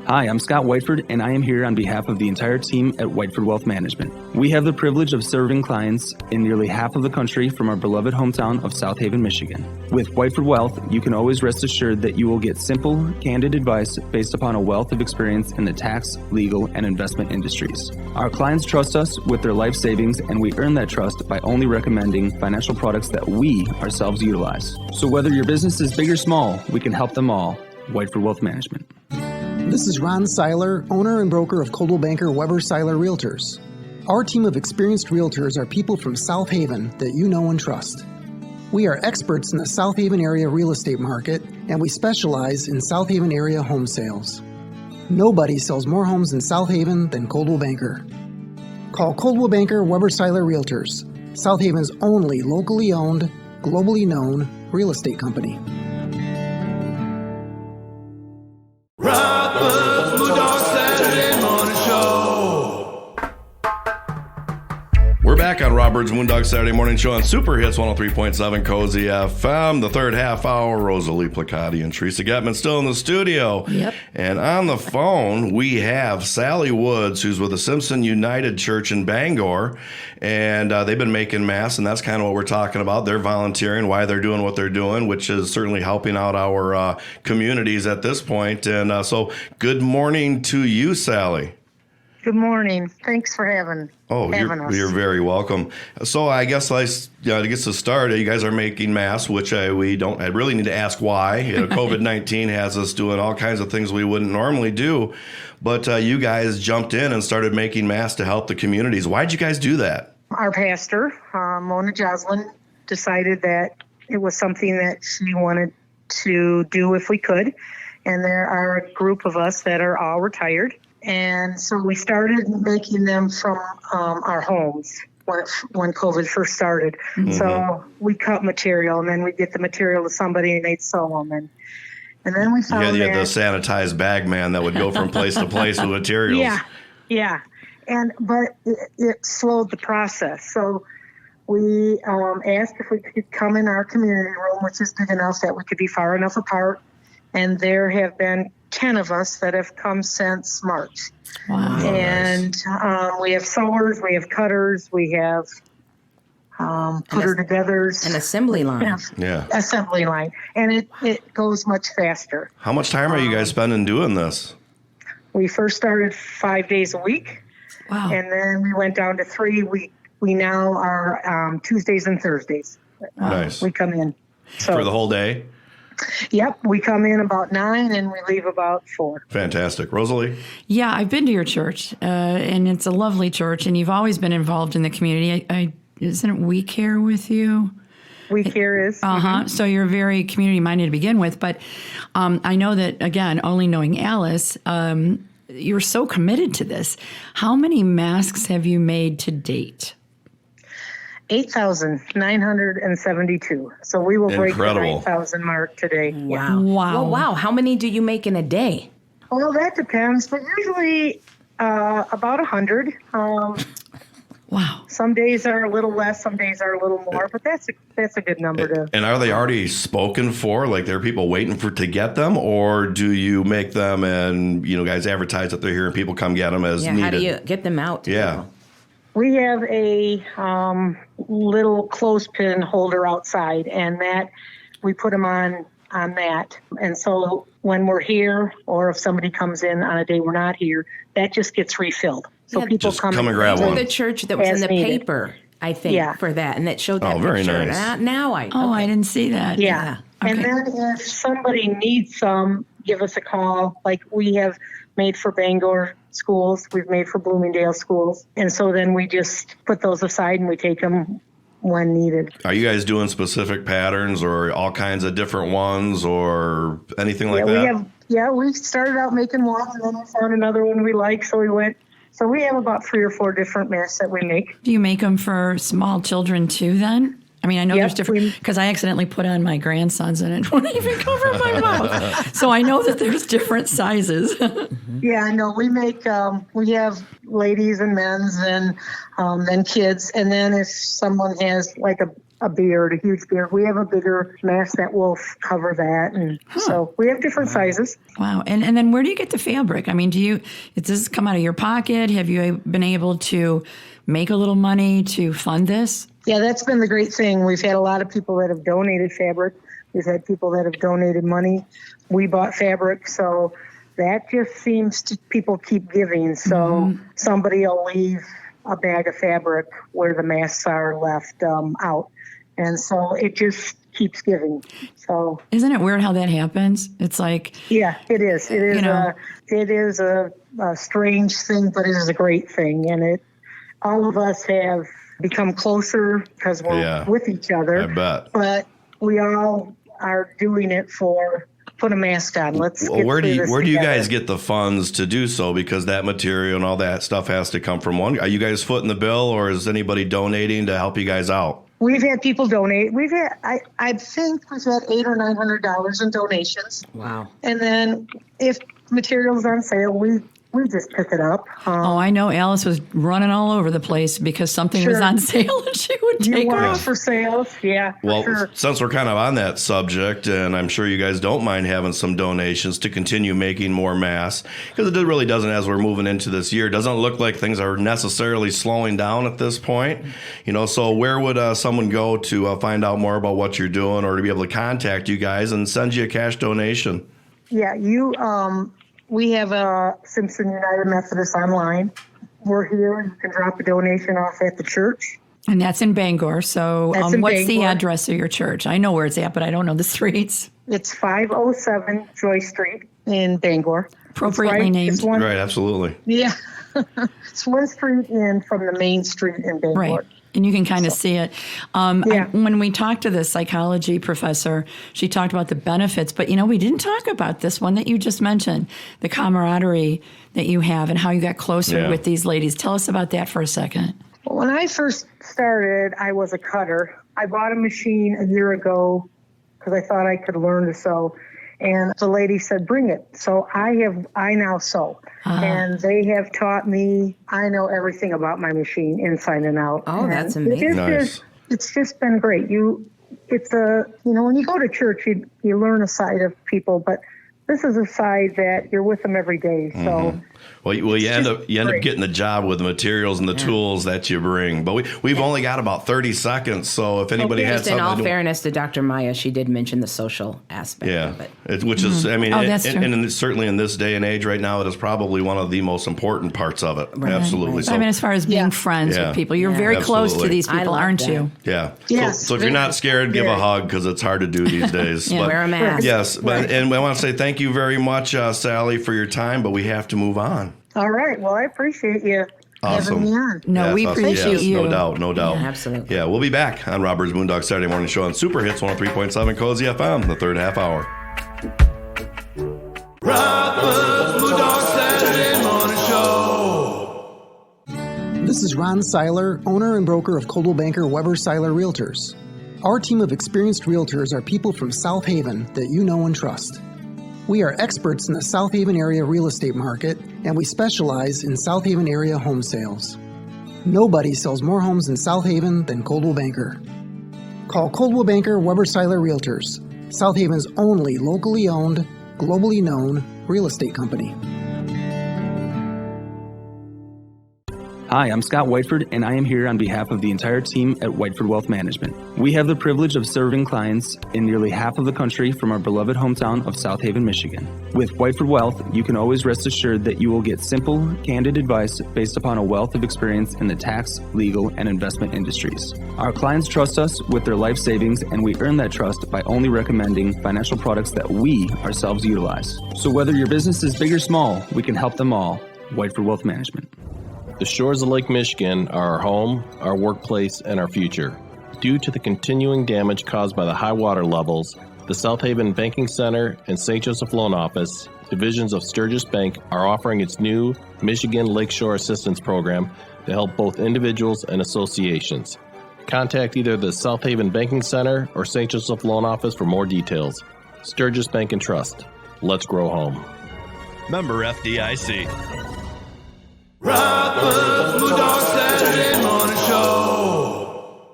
Hi, I'm Scott Whiteford, and I am here on behalf of the entire team at Whiteford Wealth Management. We have the privilege of serving clients in nearly half of the country from our beloved hometown of South Haven, Michigan. With Whiteford Wealth, you can always rest assured that you will get simple, candid advice based upon a wealth of experience in the tax, legal, and investment industries. Our clients trust us with their life savings, and we earn that trust by only recommending financial products that we ourselves utilize. So whether your business is big or small, we can help them all. Whiteford Wealth Management. This is Ron Seiler, owner and broker of Coldwell Banker Weber Seiler Realtors. Our team of experienced realtors are people from South Haven that you know and trust. We are experts in the South Haven area real estate market, and we specialize in South Haven area home sales. Nobody sells more homes in South Haven than Coldwell Banker. Call Coldwell Banker Weber Seiler Realtors, South Haven's only locally owned, globally known real estate company. Robert's Moondog Saturday Morning Show. We're back on Robert's Moondog Saturday Morning Show on Super Hits 103.7 Cozy FM. The third half hour, Rosalie Placotti and Teresa Getman still in the studio. Yep. And on the phone, we have Sally Woods, who's with the Simpson United Church in Bangor. And they've been making masks, and that's kind of what we're talking about. They're volunteering, why they're doing what they're doing, which is certainly helping out our communities at this point. And so good morning to you, Sally. Good morning. Thanks for having us. You're very welcome. So I guess to get to start, you guys are making masks, which I really need to ask why. COVID-19 has us doing all kinds of things we wouldn't normally do. But you guys jumped in and started making masks to help the communities. Why'd you guys do that? Our pastor, Mona Joslin, decided that it was something that she wanted to do if we could. And there are a group of us that are all retired. And so we started making them from our homes when COVID first started. Mm-hmm. So we cut material, and then we'd get the material to somebody, and they'd sew them. And then we found you had the sanitized bag man that would go from place to place with materials. Yeah. But it slowed the process. So we asked if we could come in our community room, which is big enough that we could be far enough apart. And there have been 10 of us that have come since March. Wow. And we have sewers, we have cutters, we have putter-togethers. An assembly line. Yeah. Assembly line. And it goes much faster. How much time are you guys spending doing this? We first started 5 days a week. Wow. And then we went down to 3. We now are Tuesdays and Thursdays. Nice. We come in. So, for the whole day? Yep, we come in about 9 and we leave about 4. Fantastic. Rosalie? Yeah, I've been to your church, and it's a lovely church, and you've always been involved in the community. Isn't it We Care with you? We Care is. Mm-hmm. So you're very community-minded to begin with, but I know that, again, only knowing Alice, you're so committed to this. How many masks have you made to date? 8,972. So we will break the 9,000 mark today. Wow. Well, wow. How many do you make in a day? Well, that depends, but usually about 100. Wow. Some days are a little less, some days are a little more, but that's a good number to. And are they already spoken for? Like there are people waiting to get them, or do you make them and guys advertise that they're here and people come get them as needed? How do you get them out? Yeah. We have a little clothespin holder outside, and that we put them on that. And so when we're here, or if somebody comes in on a day we're not here, that just gets refilled. So people just come and grab one. The church that was in the paper, I think, for that, and that showed that very picture. Nice. Now I didn't see that. Yeah. Okay. And then if somebody needs some, give us a call. Like we have made for Bangor schools, we've made for Bloomingdale schools. And so then we just put those aside and we take them when needed. Are you guys doing specific patterns or all kinds of different ones or anything like that? We started out making one and then we found another one we like. So we have about 3 or 4 different masks that we make. Do you make them for small children too then? I mean, I know there's different, because I accidentally put on my grandsons and it wouldn't even cover my mouth. So I know that there's different sizes. Yeah, no, we make, we have ladies and men's and then kids. And then if someone has like a beard, a huge beard, we have a bigger mask that will cover that. And so we have different sizes. Wow. And then where do you get the fabric? I mean, does this come out of your pocket? Have you been able to make a little money to fund this? Yeah, that's been the great thing. We've had a lot of people that have donated fabric. We've had people that have donated money. We bought fabric, so that just seems to people keep giving. So somebody will leave a bag of fabric where the masks are left out. And so it just keeps giving. So isn't it weird how that happens? It's like, yeah, it is. It is. It is a strange thing, but it is a great thing. And all of us have become closer because we're with each other. I bet. But we all are doing it for put a mask on. Where do you guys get the funds to do so? Because that material and all that stuff has to come from one. Are you guys footing the bill, or is anybody donating to help you guys out? We've had people donate. I think we've had $800 or $900 in donations. Wow. And then if material's on sale, we just pick it up. I know Alice was running all over the place because something was on sale and she would take off. For sales, yeah. Well, since we're kind of on that subject, and I'm sure you guys don't mind having some donations to continue making more masks, because it really doesn't, as we're moving into this year, doesn't look like things are necessarily slowing down at this point. So where would someone go to find out more about what you're doing, or to be able to contact you guys and send you a cash donation? Yeah, we have a Simpson United Methodist online. We're here. You can drop a donation off at the church. And that's in Bangor. So what's the address of your church? I know where it's at, but I don't know the streets. It's 507 Joy Street in Bangor. Appropriately named. Right, absolutely. Yeah. It's one street in from the main street in Bangor. Right. And you can kind of see it. When we talked to the psychology professor, she talked about the benefits. But, we didn't talk about this one that you just mentioned, the camaraderie that you have and how you got closer with these ladies. Tell us about that for a second. When I first started, I was a cutter. I bought a machine a year ago because I thought I could learn to sew. And the lady said, bring it. So I now sew. And they have taught me, I know everything about my machine inside and out. Oh, that's amazing. It's just been great. When you go to church, you learn a side of people, but this is a side that you're with them every day. So Well, you end up getting the job with the materials and the tools that you bring. But we've only got about 30 seconds, so if anybody has something... In all fairness to Dr. Maya, she did mention the social aspect of it. Which is, I mean, that's true. and certainly in this day and age right now, it is probably one of the most important parts of it. Right. Absolutely. Right. So, I mean, as far as being friends with people, you're very close to these people, aren't you? Yeah. Yes. So if you're not scared, give a hug, because it's hard to do these days. But, wear a mask. Yes. And I want to say thank you very much, Sally, for your time, but we have to move on. All right. Well, I appreciate you having me on. No, we appreciate you. No doubt. Yeah, absolutely. Yeah, we'll be back on Rob Byrd's Moondog Saturday Morning Show on Super Hits 103.7 Cozy FM, the third half hour. Rob Byrd's Moondog Saturday Morning Show. This is Ron Seiler, owner and broker of Coldwell Banker Weber Seiler Realtors. Our team of experienced realtors are people from South Haven that you know and trust. We are experts in the South Haven area real estate market, and we specialize in South Haven area home sales. Nobody sells more homes in South Haven than Coldwell Banker. Call Coldwell Banker Weber Seiler Realtors, South Haven's only locally owned, globally known real estate company. Hi, I'm Scott Whiteford, and I am here on behalf of the entire team at Whiteford Wealth Management. We have the privilege of serving clients in nearly half of the country from our beloved hometown of South Haven, Michigan. With Whiteford Wealth, you can always rest assured that you will get simple, candid advice based upon a wealth of experience in the tax, legal, and investment industries. Our clients trust us with their life savings, and we earn that trust by only recommending financial products that we ourselves utilize. So whether your business is big or small, we can help them all. Whiteford Wealth Management. The shores of Lake Michigan are our home, our workplace, and our future. Due to the continuing damage caused by the high water levels, the South Haven Banking Center and St. Joseph Loan Office, divisions of Sturgis Bank, are offering its new Michigan Lakeshore Assistance Program to help both individuals and associations. Contact either the South Haven Banking Center or St. Joseph Loan Office for more details. Sturgis Bank and Trust. Let's grow home. Member FDIC. Rob Byrd's Moondog Saturday Morning Show.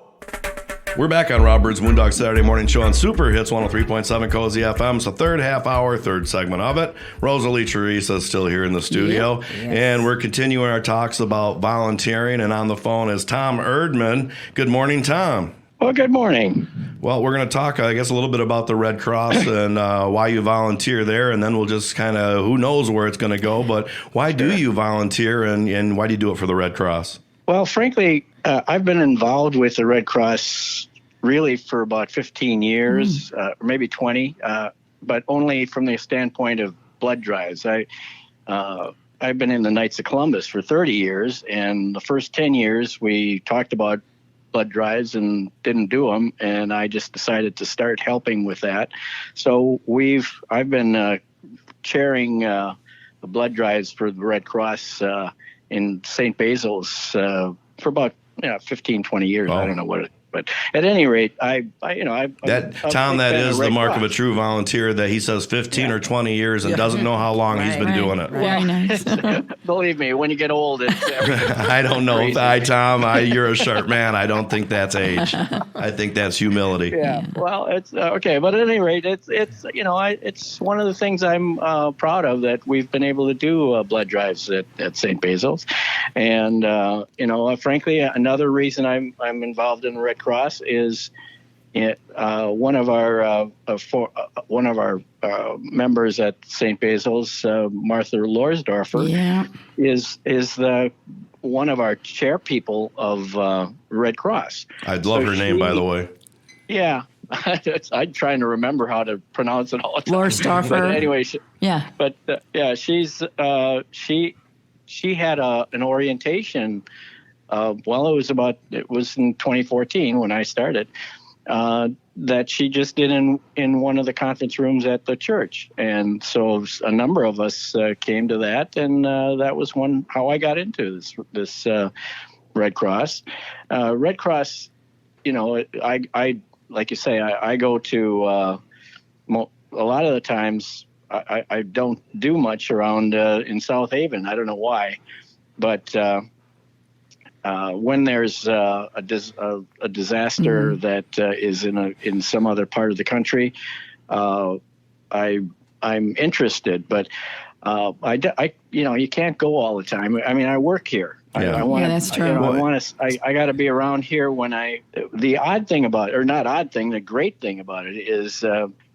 We're back on Rob Byrd's Moondog Saturday Morning Show on Super Hits 103.7 Cozy FM. So third half hour, third segment of it. Rosalie Teresa is still here in the studio. Yep. Yes. And we're continuing our talks about volunteering. And on the phone is Tom Erdman. Good morning, Tom. Well, good morning. Well, we're going to talk, I guess, a little bit about the Red Cross and why you volunteer there, and then we'll just kind of, who knows where it's going to go, but why do you volunteer, and why do you do it for the Red Cross? Well, frankly, I've been involved with the Red Cross really for about 15 years, or maybe 20, but only from the standpoint of blood drives. I've been in the Knights of Columbus for 30 years, and the first 10 years we talked about blood drives and didn't do them, and I just decided to start helping with that. So I've been chairing the blood drives for the Red Cross in St. Basil's for about 15, 20 years. I don't know what it. But at any rate, Tom, that is the mark of a true volunteer, that he says 15 or 20 years and doesn't know how long he's been doing it. Very nice. Believe me, when you get old, it's I don't know. Tom, you're a sharp man. I don't think that's age. I think that's humility. Yeah. Well, it's okay. But at any rate, it's one of the things I'm proud of, that we've been able to do blood drives at St. Basil's. And, frankly, another reason I'm involved in the Red Cross is one of our members at St. Basil's, Martha Lorsdorfer, is one of our chair people of Red Cross. I'd love her name, by the way. Yeah. I'm trying to remember how to pronounce it all the time. Lorsdorfer. But anyway, she had an orientation. It was in 2014 when I started, that she just did in one of the conference rooms at the church. And so a number of us came to that, and that was how I got into this Red Cross. Red Cross, I like you say, I go to a lot of the times. I don't do much around in South Haven. I don't know why, but when there's a disaster that is in some other part of the country, I'm interested. But you can't go all the time. I mean, I work here. Yeah, that's true. I got to be around here when the odd thing about it, or not odd thing, the great thing about it is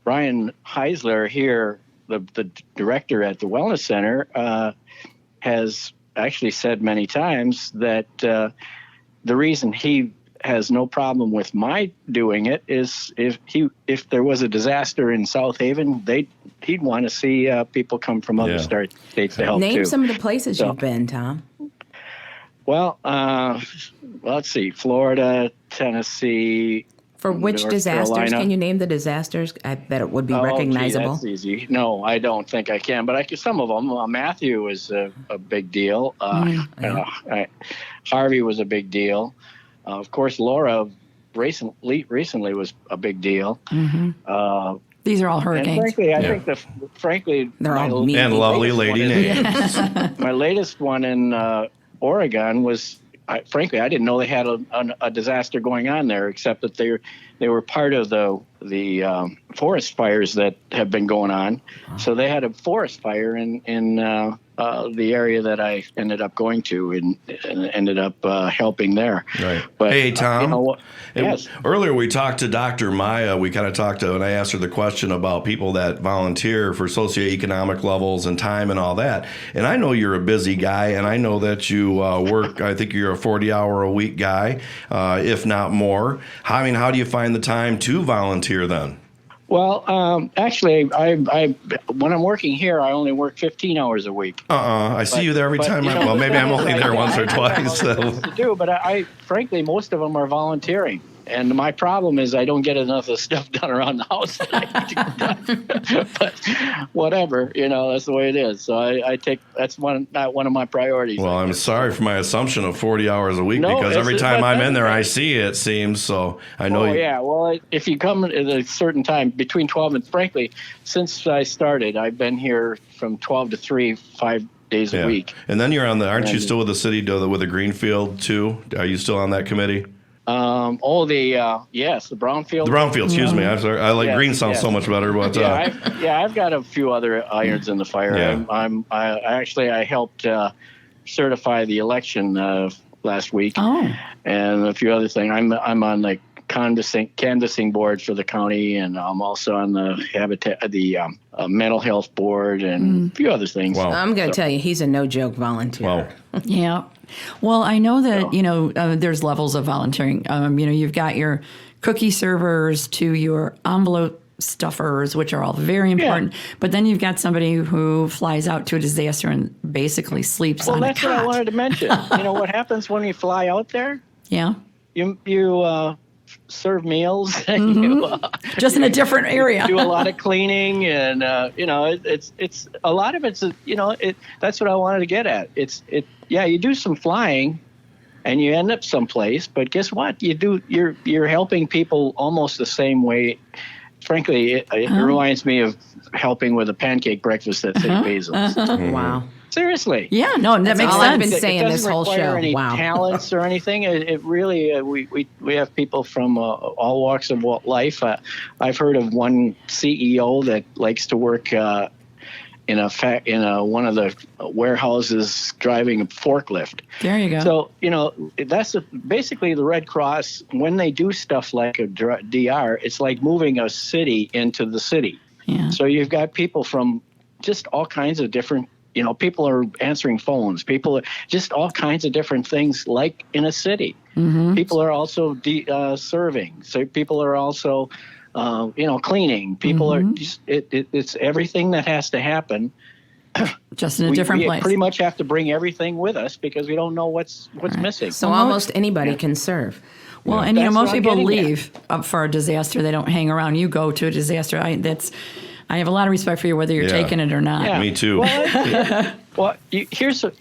Brian Heisler here, the director at the Wellness Center, has actually said many times that the reason he has no problem with my doing it is if there was a disaster in South Haven, he'd want to see people come from other states to help too. Name some of the places you've been, Tom. Well, let's see, Florida, Tennessee. For which North disasters? Carolina. Can you name the disasters that it would be recognizable? That's easy. No, I don't think I can, but some of them. Matthew was a big deal. Harvey was a big deal. Of course, Laura recently was a big deal. Mm-hmm. These are all hurricanes. And frankly, I think they're all mean. And lovely lady names. My latest one in Oregon was. I didn't know they had a disaster going on there, except that they were part of the forest fires that have been going on. So they had a forest fire in the area that I ended up going to and ended up helping there. Right. But, hey, Tom. you know what? Yes. Earlier we talked to Dr. Maya. We kind of talked to, and I asked her the question about people that volunteer for socioeconomic levels and time and all that. And I know you're a busy guy, and I know that you work, I think you're a 40-hour-a-week guy, if not more. How do you find the time to volunteer then? Well, actually, I when I'm working here, I only work 15 hours a week. I see you there every time. Well, maybe I'm only there once or twice. So. But I frankly, most of them are volunteering. And my problem is I don't get enough of stuff done around the house that I need to get done. But whatever, that's the way it is. So that's not one of my priorities. Well, I'm sorry for my assumption of 40 hours a week because every time I'm in there, I see it seems. So I know. Yeah. Well, if you come at a certain time between 12 and frankly, since I started, I've been here from 12 to 3, 5 days a week. And then you're aren't you still with the city with the Greenfield too? Are you still on that committee? The Brownfield. The Brownfield, excuse me. I'm sorry. I like green sounds so much better. But I've got a few other irons in the fire. Yeah. I helped certify the election last week, and a few other things. I'm on the canvassing board for the county, and I'm also on the mental health board and a few other things. Wow. I'm going to tell you, he's a no joke volunteer. Wow. Yeah. Well, I know that, there's levels of volunteering. You've got your cookie servers to your envelope stuffers, which are all very important. Yeah. But then you've got somebody who flies out to a disaster and basically sleeps on a cot. Well, that's what I wanted to mention. What happens when you fly out there? Yeah. You serve meals. And just in a different area. Do a lot of cleaning, and it's a lot of it's that's what I wanted to get at. You do some flying, and you end up someplace. But guess what? You're helping people almost the same way. Frankly, it reminds me of helping with a pancake breakfast at St. Basil's. Wow. Seriously. Yeah, no, that makes sense. I've been saying this whole show. It doesn't require any talents or anything. It really, we have people from all walks of life. I've heard of one CEO that likes to work in one of the warehouses driving a forklift. There you go. So, that's basically the Red Cross. When they do stuff like a DR, it's like moving a city into the city. Yeah. So you've got people from just all kinds of different, people are answering phones. People are just all kinds of different things like in a city. Mm-hmm. People are also serving. So people are also, cleaning. People are just, it's everything that has to happen. Just in a different place. We pretty much have to bring everything with us because we don't know what's missing. So almost anybody can serve. Well, and most people leave up for a disaster. They don't hang around. You go to a disaster. I have a lot of respect for you, whether you're taking it or not. Yeah. Me too. Well,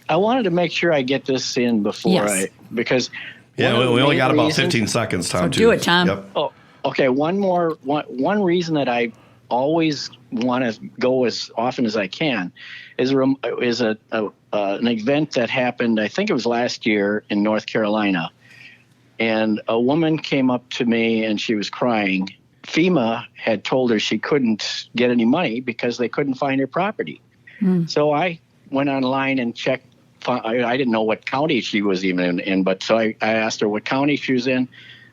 I wanted to make sure I get this in before because we only got about 15 seconds, Tom. So do it, Tom. Yep. Oh, okay. One reason that I always want to go as often as I can is an event that happened. I think it was last year in North Carolina, and a woman came up to me and she was crying. FEMA had told her she couldn't get any money because they couldn't find her property. So I went online and checked. I didn't know what county she was even in, but so I asked her what county she was in.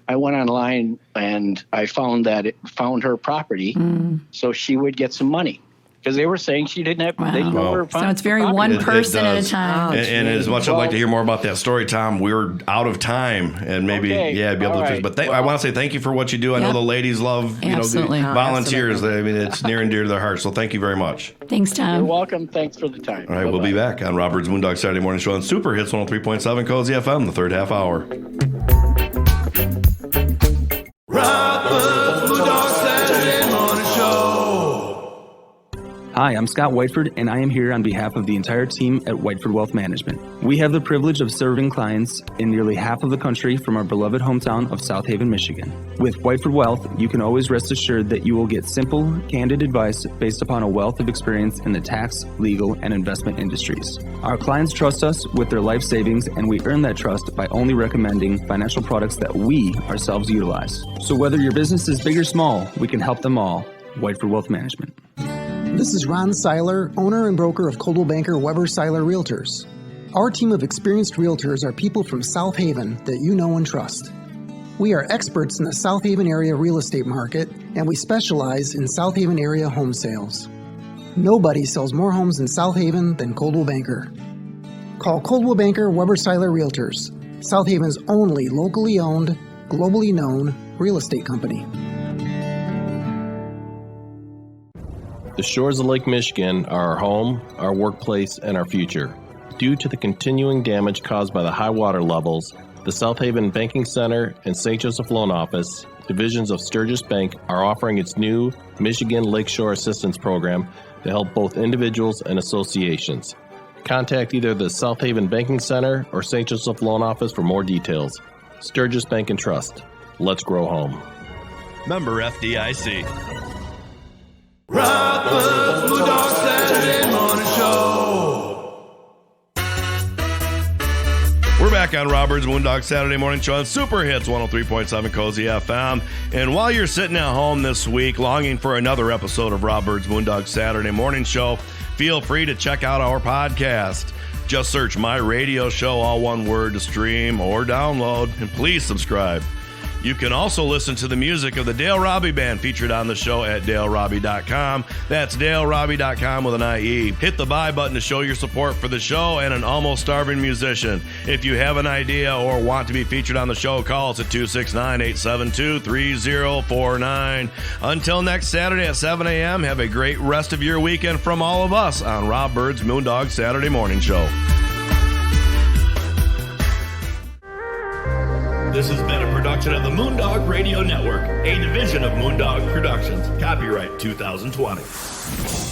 I went online and I found her property, so she would get some money. Because they were saying she didn't have. They didn't know her so it's very one person at a time. And as much as I'd like to hear more about that story, Tom, we're out of time, and maybe be able to finish. But I want to say thank you for what you do. I know the ladies love volunteers. I mean, it's near and dear to their hearts. So thank you very much. Thanks, Tom. You're welcome. Thanks for the time. All right, we'll be back on Rob Byrd's Moondog Saturday Morning Show on Super Hits 103.7 Cozy FM, the third half hour. Rob Byrd's Moondog Saturday Morning Show. Hi, I'm Scott Whiteford, and I am here on behalf of the entire team at Whiteford Wealth Management. We have the privilege of serving clients in nearly half of the country from our beloved hometown of South Haven, Michigan. With Whiteford Wealth, you can always rest assured that you will get simple, candid advice based upon a wealth of experience in the tax, legal, and investment industries. Our clients trust us with their life savings, and we earn that trust by only recommending financial products that we ourselves utilize. So whether your business is big or small, we can help them all. Whiteford Wealth Management. This is Ron Seiler, owner and broker of Coldwell Banker Weber Seiler Realtors. Our team of experienced realtors are people from South Haven that you know and trust. We are experts in the South Haven area real estate market, and we specialize in South Haven area home sales. Nobody sells more homes in South Haven than Coldwell Banker. Call Coldwell Banker Weber Seiler Realtors, South Haven's only locally owned, globally known real estate company. The shores of Lake Michigan are our home, our workplace, and our future. Due to the continuing damage caused by the high water levels, the South Haven Banking Center and St. Joseph Loan Office, divisions of Sturgis Bank, are offering its new Michigan Lakeshore Assistance Program to help both individuals and associations. Contact either the South Haven Banking Center or St. Joseph Loan Office for more details. Sturgis Bank and Trust. Let's grow home. Member FDIC. Rob Bird's Moondog Saturday Morning Show. We're back on Rob Bird's Moondog Saturday Morning Show on Super Hits 103.7 Cozy FM. And while you're sitting at home this week longing for another episode of Rob Bird's Moondog Saturday Morning Show, feel free to check out our podcast. Just search My Radio Show, all one word, to stream or download, and please subscribe. You can also listen to the music of the Dale Robbie Band featured on the show at DaleRobbie.com. That's DaleRobbie.com with an IE. Hit the buy button to show your support for the show and an almost starving musician. If you have an idea or want to be featured on the show, call us at 269-872-3049. Until next Saturday at 7 a.m., have a great rest of your weekend from all of us on Rob Bird's Moondog Saturday Morning Show. This has been a production of the Moondog Radio Network, a division of Moondog Productions. Copyright 2020.